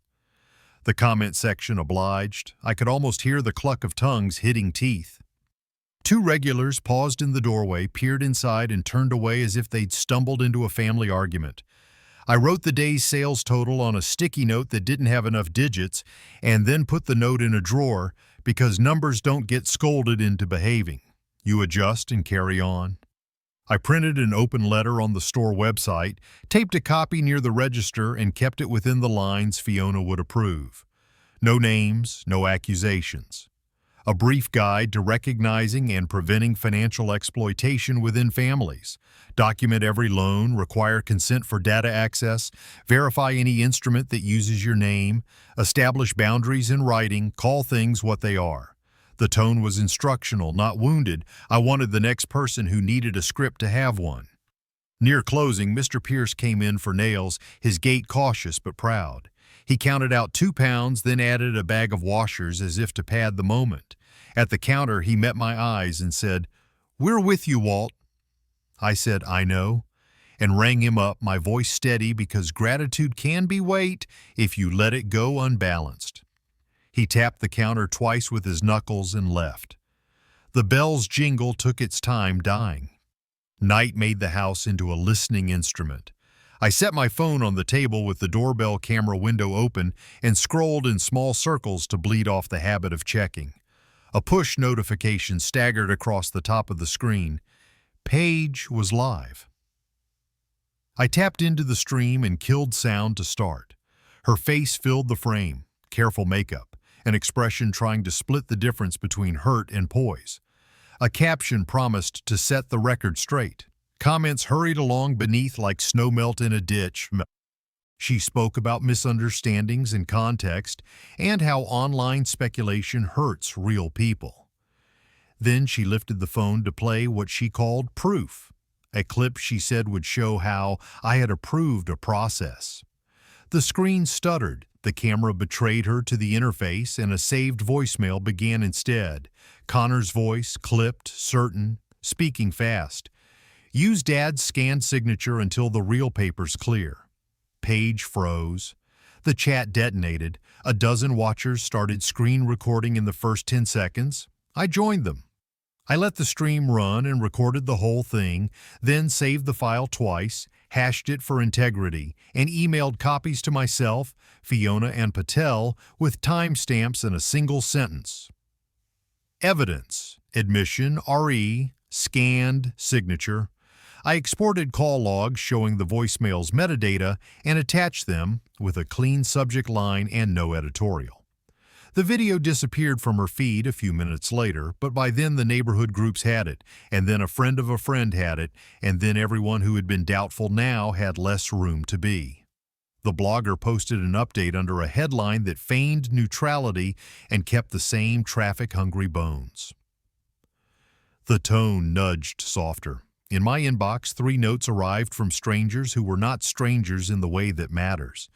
The comment section obliged. I could almost hear the cluck of tongues hitting teeth. 2 regulars paused in the doorway, peered inside, and turned away as if they'd stumbled into a family argument. I wrote the day's sales total on a sticky note that didn't have enough digits, and then put the note in a drawer because numbers don't get scolded into behaving. You adjust and carry on. I printed an open letter on the store website, taped a copy near the register, and kept it within the lines Fiona would approve. No names, no accusations. A brief guide to recognizing and preventing financial exploitation within families. Document every loan, require consent for data access, verify any instrument that uses your name, establish boundaries in writing, call things what they are. The tone was instructional, not wounded. I wanted the next person who needed a script to have one. Near closing, Mr. Pierce came in for nails, his gait cautious but proud. He counted out 2 pounds, then added a bag of washers as if to pad the moment. At the counter, he met my eyes and said, "We're with you, Walt." I said, "I know," and rang him up, my voice steady because gratitude can be weight if you let it go unbalanced. He tapped the counter twice with his knuckles and left. The bell's jingle took its time dying. Night made the house into a listening instrument. I set my phone on the table with the doorbell camera window open and scrolled in small circles to bleed off the habit of checking. A push notification staggered across the top of the screen. Paige was live. I tapped into the stream and killed sound to start. Her face filled the frame, careful makeup, an expression trying to split the difference between hurt and poise. A caption promised to set the record straight. Comments hurried along beneath like snowmelt in a ditch. She spoke about misunderstandings and context and how online speculation hurts real people. Then she lifted the phone to play what she called proof, a clip she said would show how I had approved a process. The screen stuttered, the camera betrayed her to the interface, and a saved voicemail began instead. Connor's voice, clipped, certain, speaking fast. Use Dad's scanned signature until the real paper's clear. Paige froze. The chat detonated. A dozen watchers started screen recording in the first 10 seconds. I joined them. I let the stream run and recorded the whole thing, then saved the file twice, hashed it for integrity, and emailed copies to myself, Fiona, and Patel with timestamps and a single sentence. Evidence, admission, RE, scanned, signature. I exported call logs showing the voicemail's metadata and attached them with a clean subject line and no editorial. The video disappeared from her feed a few minutes later, but by then the neighborhood groups had it, and then a friend of a friend had it, and then everyone who had been doubtful now had less room to be. The blogger posted an update under a headline that feigned neutrality and kept the same traffic-hungry bones. The tone nudged softer. In my inbox, 3 notes arrived from strangers who were not strangers in the way that matters.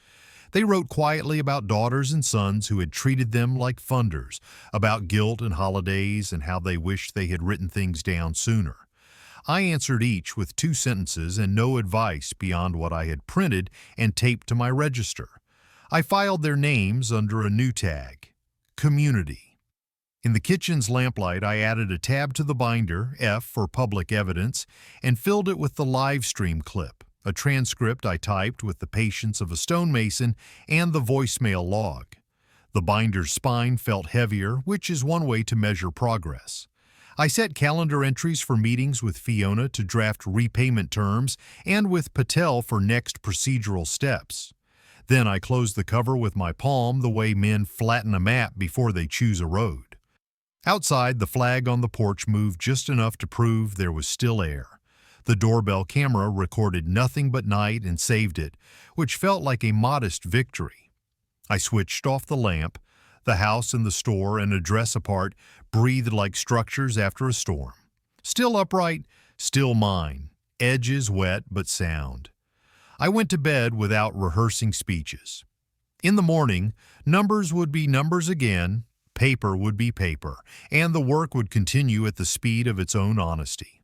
They wrote quietly about daughters and sons who had treated them like funders, about guilt and holidays and how they wished they had written things down sooner. I answered each with 2 sentences and no advice beyond what I had printed and taped to my register. I filed their names under a new tag, Community. In the kitchen's lamplight, I added a tab to the binder, F for public evidence, and filled it with the live stream clip, a transcript I typed with the patience of a stonemason, and the voicemail log. The binder's spine felt heavier, which is one way to measure progress. I set calendar entries for meetings with Fiona to draft repayment terms and with Patel for next procedural steps. Then I closed the cover with my palm the way men flatten a map before they choose a road. Outside, the flag on the porch moved just enough to prove there was still air. The doorbell camera recorded nothing but night and saved it, which felt like a modest victory. I switched off the lamp. The house and the store, an address apart, breathed like structures after a storm. Still upright, still mine. Edges wet but sound. I went to bed without rehearsing speeches. In the morning, numbers would be numbers again, paper would be paper, and the work would continue at the speed of its own honesty.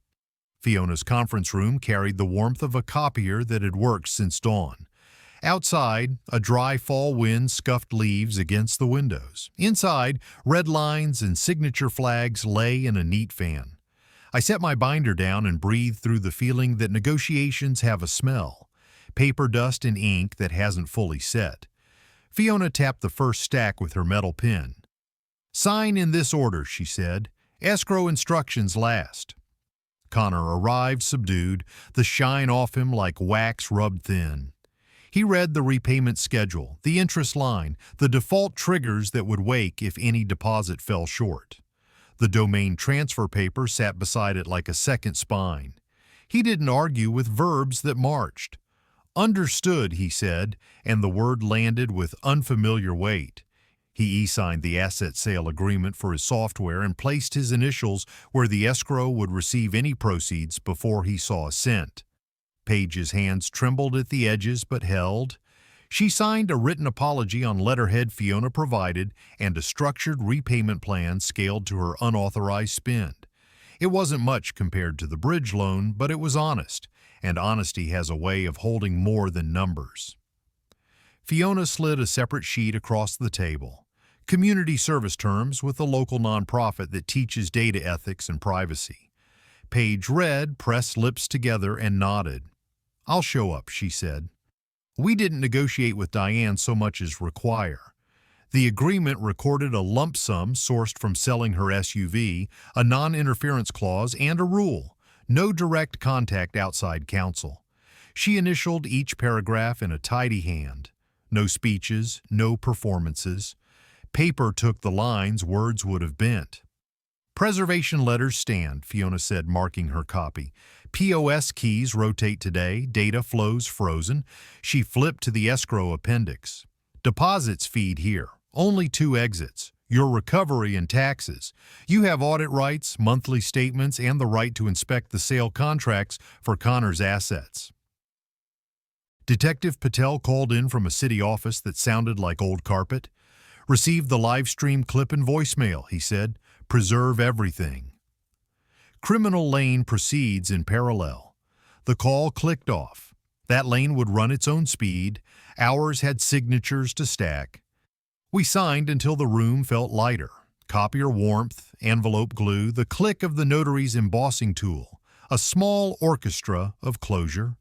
Fiona's conference room carried the warmth of a copier that had worked since dawn. Outside, a dry fall wind scuffed leaves against the windows. Inside, red lines and signature flags lay in a neat fan. I set my binder down and breathed through the feeling that negotiations have a smell. Paper dust and ink that hasn't fully set. Fiona tapped the first stack with her metal pen. "Sign in this order," she said. "Escrow instructions last." Connor arrived subdued, the shine off him like wax rubbed thin. He read the repayment schedule, the interest line, the default triggers that would wake if any deposit fell short. The domain transfer paper sat beside it like a second spine. He didn't argue with verbs that marched. "Understood," he said, and the word landed with unfamiliar weight. He e-signed the asset sale agreement for his software and placed his initials where the escrow would receive any proceeds before he saw a cent. Paige's hands trembled at the edges but held. She signed a written apology on letterhead Fiona provided and a structured repayment plan scaled to her unauthorized spend. It wasn't much compared to the bridge loan, but it was honest, and honesty has a way of holding more than numbers. Fiona slid a separate sheet across the table. Community service terms with a local nonprofit that teaches data ethics and privacy. Paige read, pressed lips together, and nodded. "I'll show up," she said. We didn't negotiate with Diane so much as require. The agreement recorded a lump sum sourced from selling her SUV, a non-interference clause, and a rule: no direct contact outside counsel. She initialed each paragraph in a tidy hand. No speeches, no performances. Paper took the lines words would have bent. "Preservation letters stand," Fiona said, marking her copy. "POS keys rotate today, data flows frozen." She flipped to the escrow appendix. "Deposits feed here, only 2 exits. Your recovery and taxes. You have audit rights, monthly statements, and the right to inspect the sale contracts for Connor's assets." Detective Patel called in from a city office that sounded like old carpet. "Received the live stream clip and voicemail," he said. "Preserve everything." Criminal lane proceeds in parallel. The call clicked off. That lane would run its own speed. Ours had signatures to stack. We signed until the room felt lighter. Copier warmth, envelope glue, the click of the notary's embossing tool. A small orchestra of closure.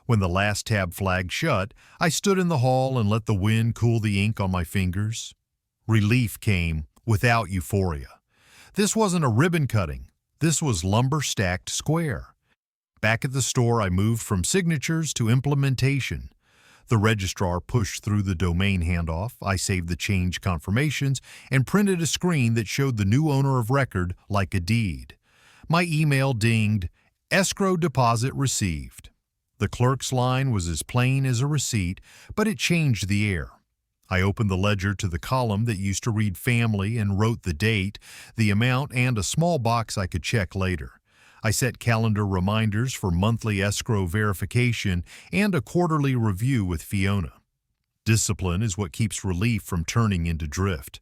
When the last tab flagged shut, I stood in the hall and let the wind cool the ink on my fingers. Relief came without euphoria. This wasn't a ribbon cutting. This was lumber stacked square. Back at the store, I moved from signatures to implementation. The registrar pushed through the domain handoff. I saved the change confirmations and printed a screen that showed the new owner of record like a deed. My email dinged, "Escrow deposit received." The clerk's line was as plain as a receipt, but it changed the air. I opened the ledger to the column that used to read family and wrote the date, the amount, and a small box I could check later. I set calendar reminders for monthly escrow verification and a quarterly review with Fiona. Discipline is what keeps relief from turning into drift.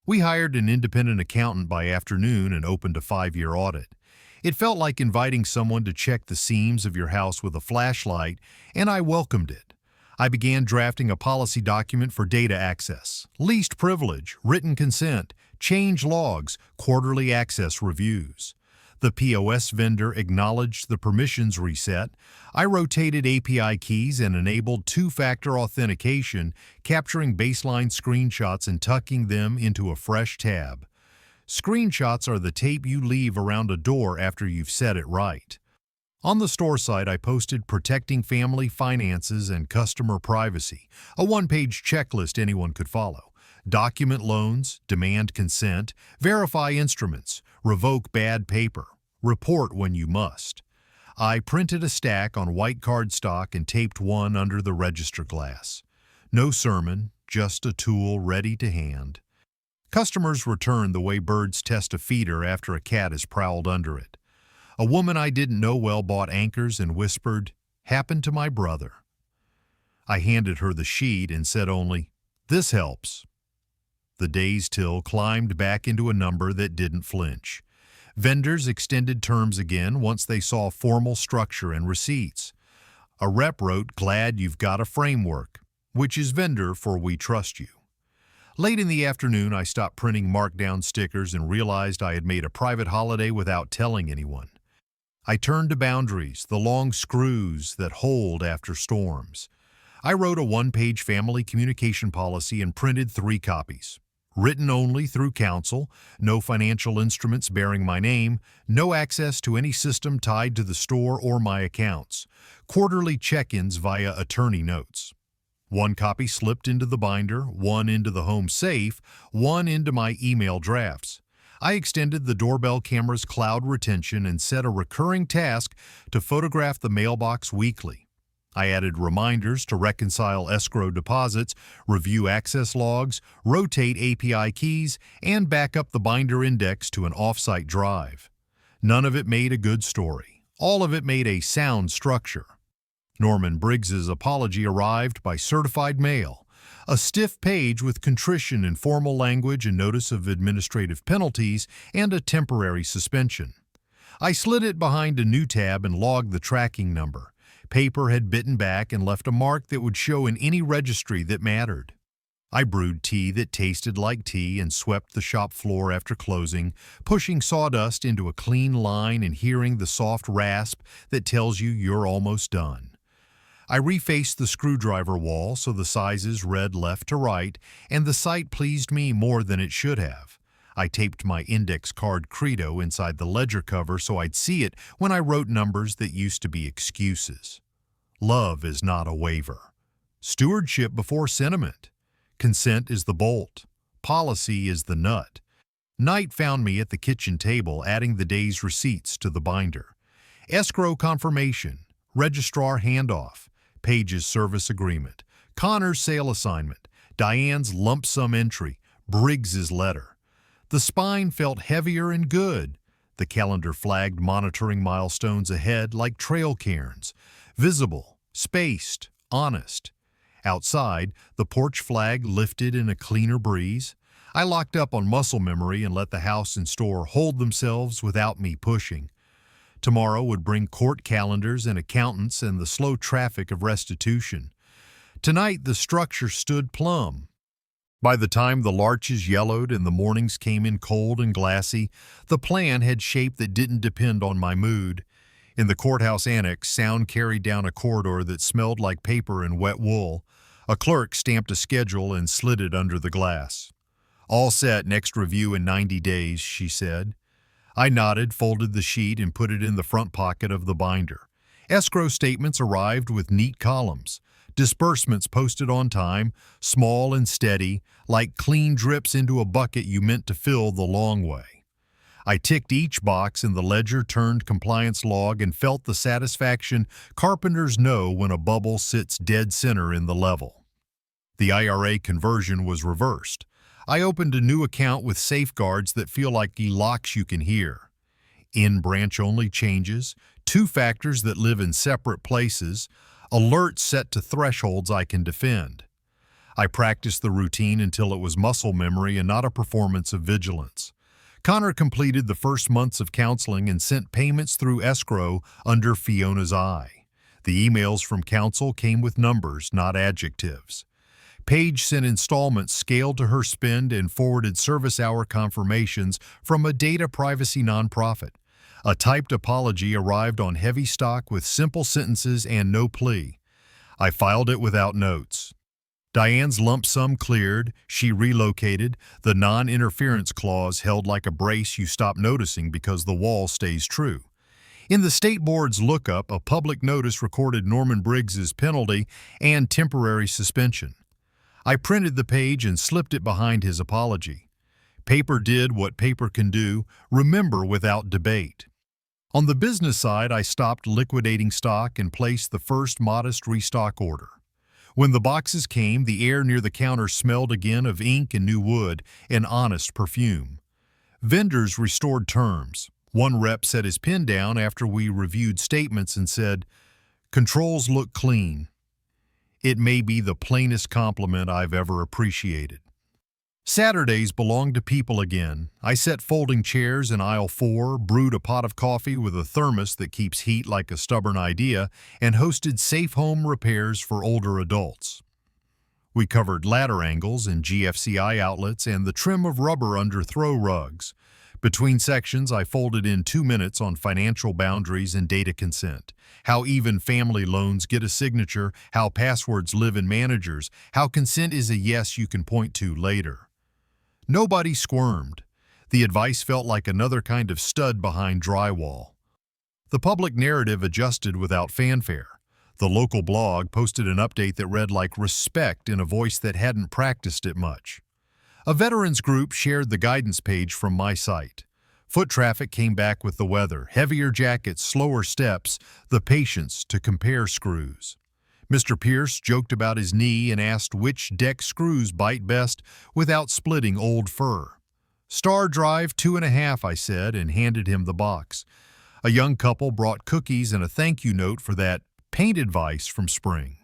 We hired an independent accountant by afternoon and opened a 5-year audit. It felt like inviting someone to check the seams of your house with a flashlight, and I welcomed it. I began drafting a policy document for data access, least privilege, written consent, change logs, quarterly access reviews. The POS vendor acknowledged the permissions reset. I rotated API keys and enabled two-factor authentication, capturing baseline screenshots and tucking them into a fresh tab. Screenshots are the tape you leave around a door after you've set it right. On the store site, I posted Protecting Family Finances and Customer Privacy, a one-page checklist anyone could follow. Document loans, demand consent, verify instruments, revoke bad paper, report when you must. I printed a stack on white cardstock and taped one under the register glass. No sermon, just a tool ready to hand. Customers returned the way birds test a feeder after a cat has prowled under it. A woman I didn't know well bought anchors and whispered, "Happened to my brother." I handed her the sheet and said only, "This helps." The days till climbed back into a number that didn't flinch. Vendors extended terms again once they saw formal structure and receipts. A rep wrote, "Glad you've got a framework," which is vendor for "we trust you." Late in the afternoon, I stopped printing markdown stickers and realized I had made a private holiday without telling anyone. I turned to boundaries, the long screws that hold after storms. I wrote a one-page family communication policy and printed 3 copies. Written only through counsel, no financial instruments bearing my name, no access to any system tied to the store or my accounts, quarterly check-ins via attorney notes. 1 copy slipped into the binder, 1 into the home safe, 1 into my email drafts. I extended the doorbell camera's cloud retention and set a recurring task to photograph the mailbox weekly. I added reminders to reconcile escrow deposits, review access logs, rotate API keys, and back up the binder index to an off-site drive. None of it made a good story. All of it made a sound structure. Norman Briggs's apology arrived by certified mail. A stiff page with contrition in formal language and notice of administrative penalties and a temporary suspension. I slid it behind a new tab and logged the tracking number. Paper had bitten back and left a mark that would show in any registry that mattered. I brewed tea that tasted like tea and swept the shop floor after closing, pushing sawdust into a clean line and hearing the soft rasp that tells you you're almost done. I refaced the screwdriver wall so the sizes read left to right, and the sight pleased me more than it should have. I taped my index card credo inside the ledger cover so I'd see it when I wrote numbers that used to be excuses. Love is not a waiver. Stewardship before sentiment. Consent is the bolt. Policy is the nut. Night found me at the kitchen table adding the day's receipts to the binder. Escrow confirmation, registrar handoff, Page's service agreement, Connor's sale assignment, Diane's lump sum entry, Briggs's letter. The spine felt heavier and good. The calendar flagged monitoring milestones ahead like trail cairns, visible, spaced, honest. Outside, the porch flag lifted in a cleaner breeze. I locked up on muscle memory and let the house and store hold themselves without me pushing. Tomorrow would bring court calendars and accountants and the slow traffic of restitution. Tonight the structure stood plumb. By the time the larches yellowed and the mornings came in cold and glassy, the plan had shape that didn't depend on my mood. In the courthouse annex, sound carried down a corridor that smelled like paper and wet wool. A clerk stamped a schedule and slid it under the glass. "All set, next review in 90 days, she said. I nodded, folded the sheet, and put it in the front pocket of the binder. Escrow statements arrived with neat columns. Disbursements posted on time, small and steady, like clean drips into a bucket you meant to fill the long way. I ticked each box in the ledger-turned compliance log and felt the satisfaction carpenters know when a bubble sits dead center in the level. The IRA conversion was reversed. I opened a new account with safeguards that feel like locks you can hear. In-branch-only changes, 2 factors that live in separate places, alerts set to thresholds I can defend. I practiced the routine until it was muscle memory and not a performance of vigilance. Connor completed the first months of counseling and sent payments through escrow under Fiona's eye. The emails from counsel came with numbers, not adjectives. Paige sent installments scaled to her spend and forwarded service hour confirmations from a data privacy nonprofit. A typed apology arrived on heavy stock with simple sentences and no plea. I filed it without notes. Diane's lump sum cleared, she relocated, the non-interference clause held like a brace you stop noticing because the wall stays true. In the state board's lookup, a public notice recorded Norman Briggs's penalty and temporary suspension. I printed the page and slipped it behind his apology. Paper did what paper can do, remember without debate. On the business side, I stopped liquidating stock and placed the first modest restock order. When the boxes came, the air near the counter smelled again of ink and new wood, an honest perfume. Vendors restored terms. One rep set his pen down after we reviewed statements and said, "Controls look clean." It may be the plainest compliment I've ever appreciated. Saturdays belong to people again. I set folding chairs in aisle 4, brewed a pot of coffee with a thermos that keeps heat like a stubborn idea, and hosted safe home repairs for older adults. We covered ladder angles and GFCI outlets and the trim of rubber under throw rugs. Between sections, I folded in 2 minutes on financial boundaries and data consent, how even family loans get a signature, how passwords live in managers, how consent is a yes you can point to later. Nobody squirmed. The advice felt like another kind of stud behind drywall. The public narrative adjusted without fanfare. The local blog posted an update that read like respect in a voice that hadn't practiced it much. A veterans group shared the guidance page from my site. Foot traffic came back with the weather, heavier jackets, slower steps, the patience to compare screws. Mr. Pierce joked about his knee and asked which deck screws bite best without splitting old fur. "Star Drive 2.5", I said, and handed him the box. A young couple brought cookies and a thank you note for that paint advice from spring.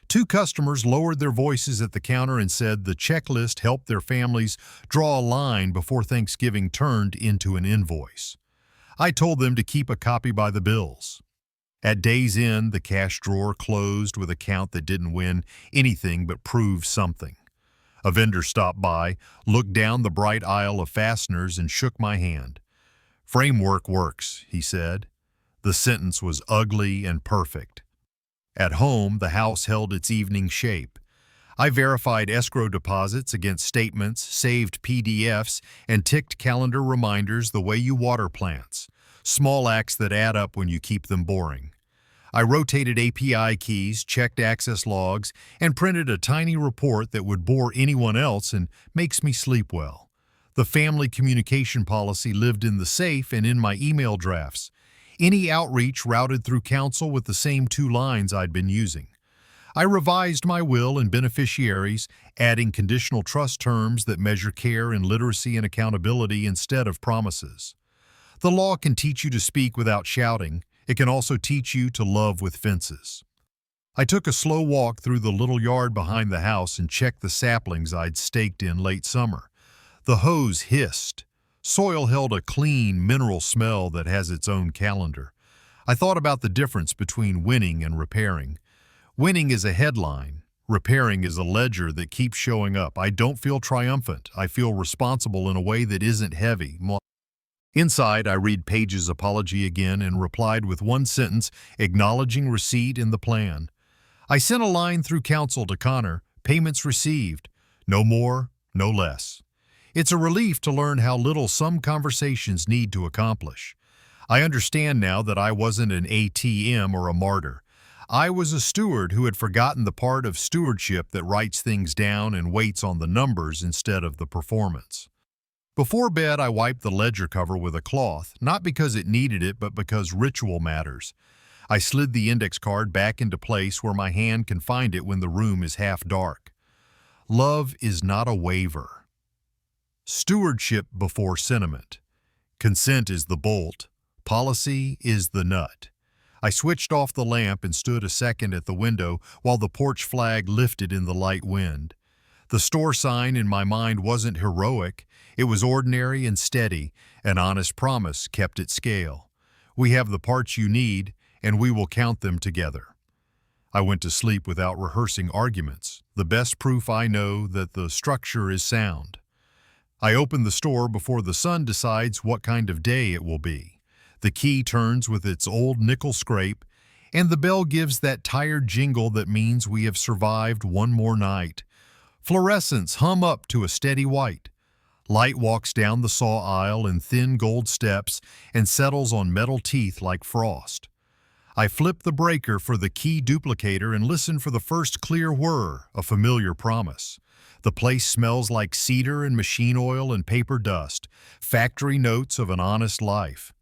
2 customers lowered their voices at the counter and said the checklist helped their families draw a line before Thanksgiving turned into an invoice. I told them to keep a copy by the bills. At day's end, the cash drawer closed with a count that didn't win anything but prove something. A vendor stopped by, looked down the bright aisle of fasteners, and shook my hand. "Framework works," he said. The sentence was ugly and perfect. At home, the house held its evening shape. I verified escrow deposits against statements, saved PDFs, and ticked calendar reminders the way you water plants. Small acts that add up when you keep them boring. I rotated API keys, checked access logs, and printed a tiny report that would bore anyone else and makes me sleep well. The family communication policy lived in the safe and in my email drafts. Any outreach routed through counsel with the same 2 lines I'd been using. I revised my will and beneficiaries, adding conditional trust terms that measure care and literacy and accountability instead of promises. The law can teach you to speak without shouting. It can also teach you to love with fences. I took a slow walk through the little yard behind the house and checked the saplings I'd staked in late summer. The hose hissed. Soil held a clean, mineral smell that has its own calendar. I thought about the difference between winning and repairing. Winning is a headline. Repairing is a ledger that keeps showing up. I don't feel triumphant. I feel responsible in a way that isn't heavy. Inside, I read Paige's apology again and replied with 1 sentence acknowledging receipt in the plan. I sent a line through counsel to Connor, payments received. No more, no less. It's a relief to learn how little some conversations need to accomplish. I understand now that I wasn't an ATM or a martyr. I was a steward who had forgotten the part of stewardship that writes things down and waits on the numbers instead of the performance. Before bed, I wiped the ledger cover with a cloth, not because it needed it, but because ritual matters. I slid the index card back into place where my hand can find it when the room is half dark. Love is not a waiver. Stewardship before sentiment. Consent is the bolt. Policy is the nut. I switched off the lamp and stood a second at the window while the porch flag lifted in the light wind. The store sign in my mind wasn't heroic. It was ordinary and steady. An honest promise kept its scale. We have the parts you need, and we will count them together. I went to sleep without rehearsing arguments, the best proof I know that the structure is sound. I open the store before the sun decides what kind of day it will be. The key turns with its old nickel scrape, and the bell gives that tired jingle that means we have survived one more night. Fluorescents hum up to a steady white. Light walks down the saw aisle in thin gold steps and settles on metal teeth like frost. I flip the breaker for the key duplicator and listen for the first clear whir, a familiar promise. The place smells like cedar and machine oil and paper dust, factory notes of an honest life.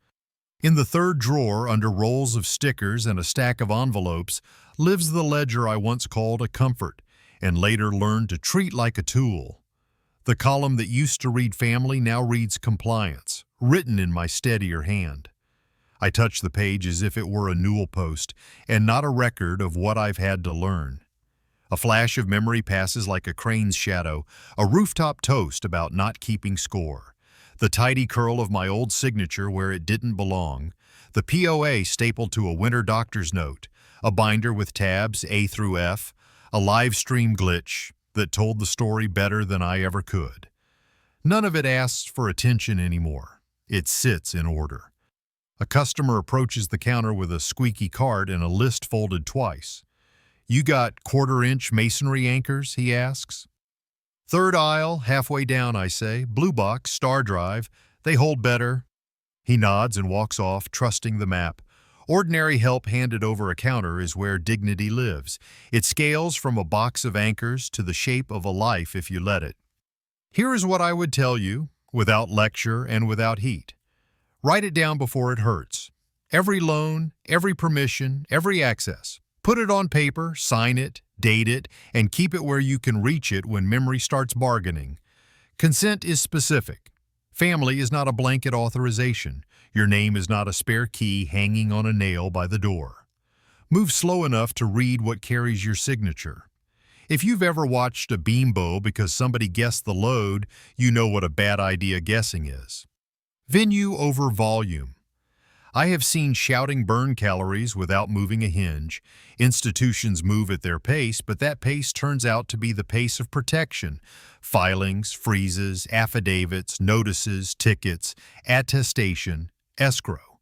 In the third drawer, under rolls of stickers and a stack of envelopes, lives the ledger I once called a comfort, and later learned to treat like a tool. The column that used to read family now reads compliance, written in my steadier hand. I touch the page as if it were a newel post, and not a record of what I've had to learn. A flash of memory passes like a crane's shadow, a rooftop toast about not keeping score. The tidy curl of my old signature where it didn't belong, the POA stapled to a winter doctor's note, a binder with tabs A through F, a live stream glitch that told the story better than I ever could. None of it asks for attention anymore. It sits in order. A customer approaches the counter with a squeaky cart and a list folded twice. "You got quarter-inch masonry anchors?" he asks. "Third aisle, halfway down," I say. "Blue box, star drive. They hold better." He nods and walks off, trusting the map. Ordinary help handed over a counter is where dignity lives. It scales from a box of anchors to the shape of a life if you let it. Here is what I would tell you, without lecture and without heat. Write it down before it hurts. Every loan, every permission, every access. Put it on paper, sign it, date it, and keep it where you can reach it when memory starts bargaining. Consent is specific. Family is not a blanket authorization. Your name is not a spare key hanging on a nail by the door. Move slow enough to read what carries your signature. If you've ever watched a beambo because somebody guessed the load, you know what a bad idea guessing is. Venue over volume. I have seen shouting burn calories without moving a hinge. Institutions move at their pace, but that pace turns out to be the pace of protection. Filings, freezes, affidavits, notices, tickets, attestation, escrow.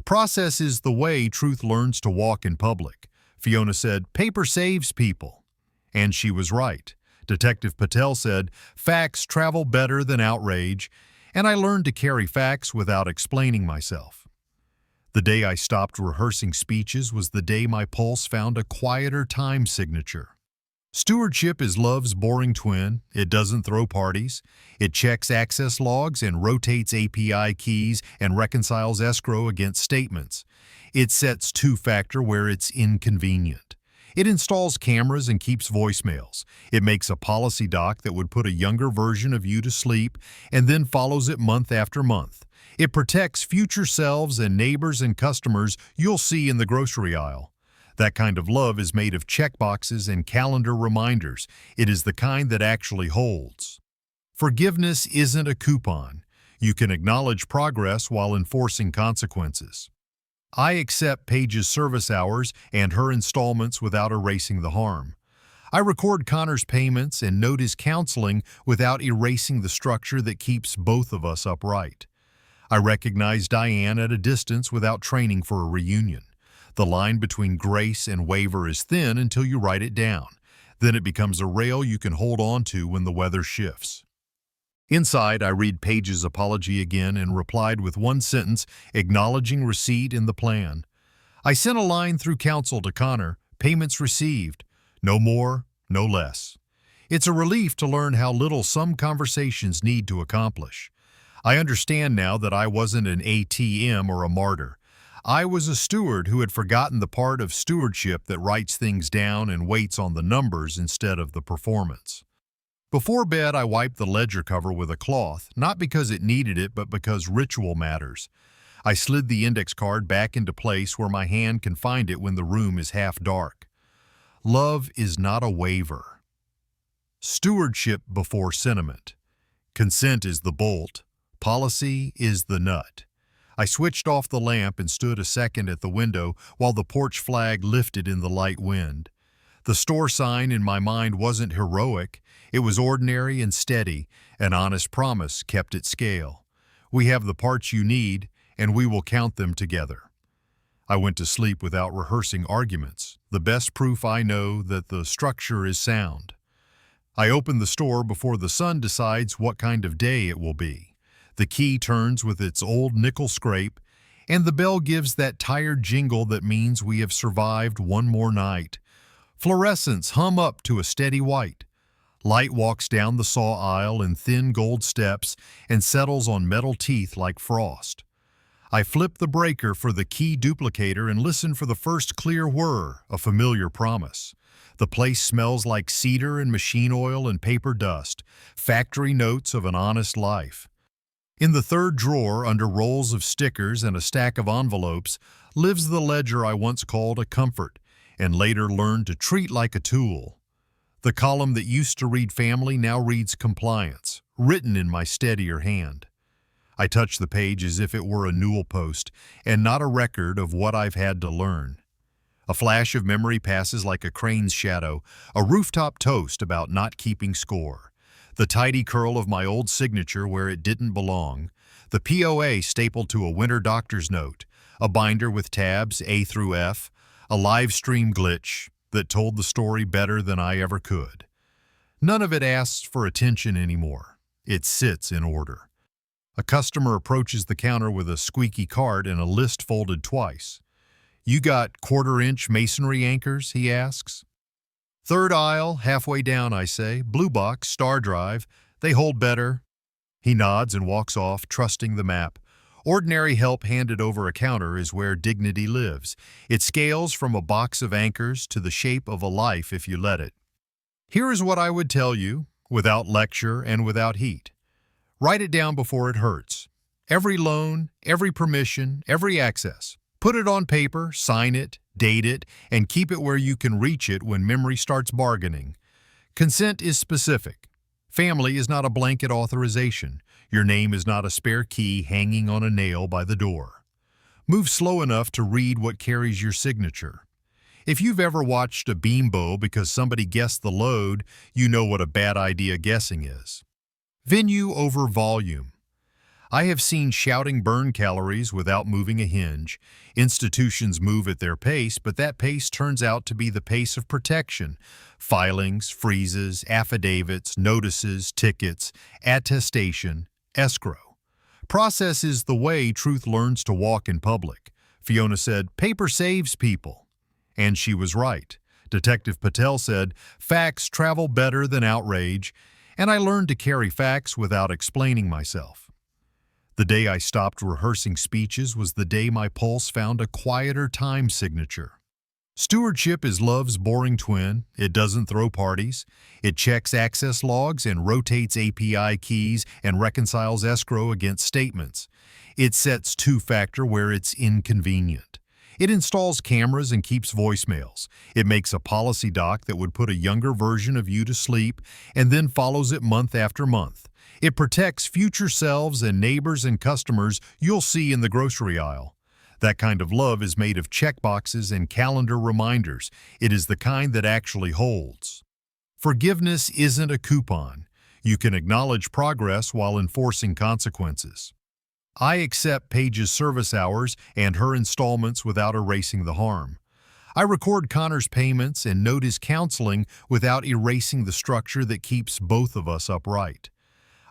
Process is the way truth learns to walk in public. Fiona said, "Paper saves people." And she was right. Detective Patel said, "Facts travel better than outrage," and I learned to carry facts without explaining myself. The day I stopped rehearsing speeches was the day my pulse found a quieter time signature. Stewardship is love's boring twin. It doesn't throw parties. It checks access logs and rotates API keys and reconciles escrow against statements. It sets two-factor where it's inconvenient. It installs cameras and keeps voicemails. It makes a policy doc that would put a younger version of you to sleep and then follows it month after month. It protects future selves and neighbors and customers you'll see in the grocery aisle. That kind of love is made of checkboxes and calendar reminders. It is the kind that actually holds. Forgiveness isn't a coupon. You can acknowledge progress while enforcing consequences. I accept Paige's service hours and her installments without erasing the harm. I record Connor's payments and note his counseling without erasing the structure that keeps both of us upright. I recognize Diane at a distance without training for a reunion. The line between grace and waiver is thin until you write it down. Then it becomes a rail you can hold on to when the weather shifts. Inside, I read Paige's apology again and replied with one sentence, acknowledging receipt in the plan. I sent a line through counsel to Connor, payments received, no more, no less. It's a relief to learn how little some conversations need to accomplish. I understand now that I wasn't an ATM or a martyr. I was a steward who had forgotten the part of stewardship that writes things down and waits on the numbers instead of the performance. Before bed, I wiped the ledger cover with a cloth, not because it needed it, but because ritual matters. I slid the index card back into place where my hand can find it when the room is half dark. Love is not a waiver. Stewardship before sentiment. Consent is the bolt. Policy is the nut. I switched off the lamp and stood a second at the window while the porch flag lifted in the light wind. The store sign in my mind wasn't heroic. It was ordinary and steady. An honest promise kept its scale. We have the parts you need, and we will count them together. I went to sleep without rehearsing arguments, the best proof I know that the structure is sound. I open the store before the sun decides what kind of day it will be. The key turns with its old nickel scrape, and the bell gives that tired jingle that means we have survived one more night. Fluorescents hum up to a steady white. Light walks down the saw aisle in thin gold steps and settles on metal teeth like frost. I flip the breaker for the key duplicator and listen for the first clear whir, a familiar promise. The place smells like cedar and machine oil and paper dust, factory notes of an honest life. In the third drawer, under rolls of stickers and a stack of envelopes, lives the ledger I once called a comfort, and later learned to treat like a tool. The column that used to read family now reads compliance, written in my steadier hand. I touch the page as if it were a newel post, and not a record of what I've had to learn. A flash of memory passes like a crane's shadow, a rooftop toast about not keeping score. The tidy curl of my old signature where it didn't belong, the POA stapled to a winter doctor's note, a binder with tabs A through F, a live stream glitch that told the story better than I ever could. None of it asks for attention anymore. It sits in order. A customer approaches the counter with a squeaky cart and a list folded twice. "You got quarter-inch masonry anchors?" he asks. "Third aisle, halfway down," I say. "Blue box, star drive. They hold better." He nods and walks off, trusting the map. Ordinary help handed over a counter is where dignity lives. It scales from a box of anchors to the shape of a life if you let it. Here is what I would tell you, without lecture and without heat. Write it down before it hurts. Every loan, every permission, every access. Put it on paper, sign it, date it, and keep it where you can reach it when memory starts bargaining. Consent is specific. Family is not a blanket authorization. Your name is not a spare key hanging on a nail by the door. Move slow enough to read what carries your signature. If you've ever watched a beambo because somebody guessed the load, you know what a bad idea guessing is. Venue over volume. I have seen shouting burn calories without moving a hinge. Institutions move at their pace, but that pace turns out to be the pace of protection. Filings, freezes, affidavits, notices, tickets, attestation, escrow. Process is the way truth learns to walk in public. Fiona said, "Paper saves people." And she was right. Detective Patel said, "Facts travel better than outrage," and I learned to carry facts without explaining myself. The day I stopped rehearsing speeches was the day my pulse found a quieter time signature. Stewardship is love's boring twin. It doesn't throw parties. It checks access logs and rotates API keys and reconciles escrow against statements. It sets two-factor where it's inconvenient. It installs cameras and keeps voicemails. It makes a policy doc that would put a younger version of you to sleep and then follows it month after month. It protects future selves and neighbors and customers you'll see in the grocery aisle. That kind of love is made of checkboxes and calendar reminders. It is the kind that actually holds. Forgiveness isn't a coupon. You can acknowledge progress while enforcing consequences. I accept Paige's service hours and her installments without erasing the harm. I record Connor's payments and note his counseling without erasing the structure that keeps both of us upright.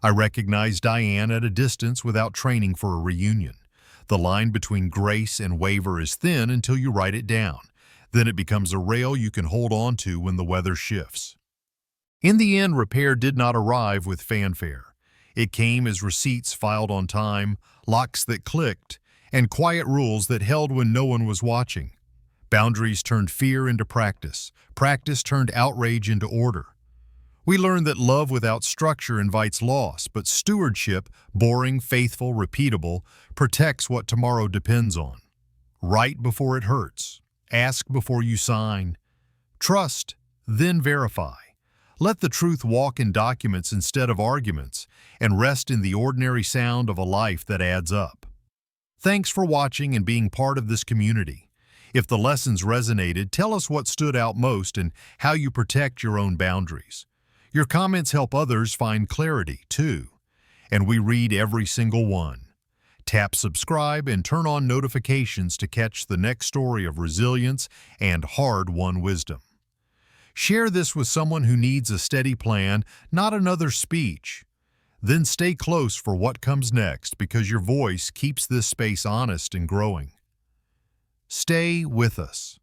I recognize Diane at a distance without training for a reunion. The line between grace and waiver is thin until you write it down. Then it becomes a rail you can hold on to when the weather shifts. In the end, repair did not arrive with fanfare. It came as receipts filed on time, locks that clicked, and quiet rules that held when no one was watching. Boundaries turned fear into practice. Practice turned outrage into order. We learned that love without structure invites loss, but stewardship, boring, faithful, repeatable, protects what tomorrow depends on. Write before it hurts. Ask before you sign. Trust, then verify. Let the truth walk in documents instead of arguments, and rest in the ordinary sound of a life that adds up. Thanks for watching and being part of this community. If the lessons resonated, tell us what stood out most and how you protect your own boundaries. Your comments help others find clarity, too. And we read every single one. Tap subscribe and turn on notifications to catch the next story of resilience and hard-won wisdom. Share this with someone who needs a steady plan, not another speech. Then stay close for what comes next, because your voice keeps this space honest and growing. Stay with us.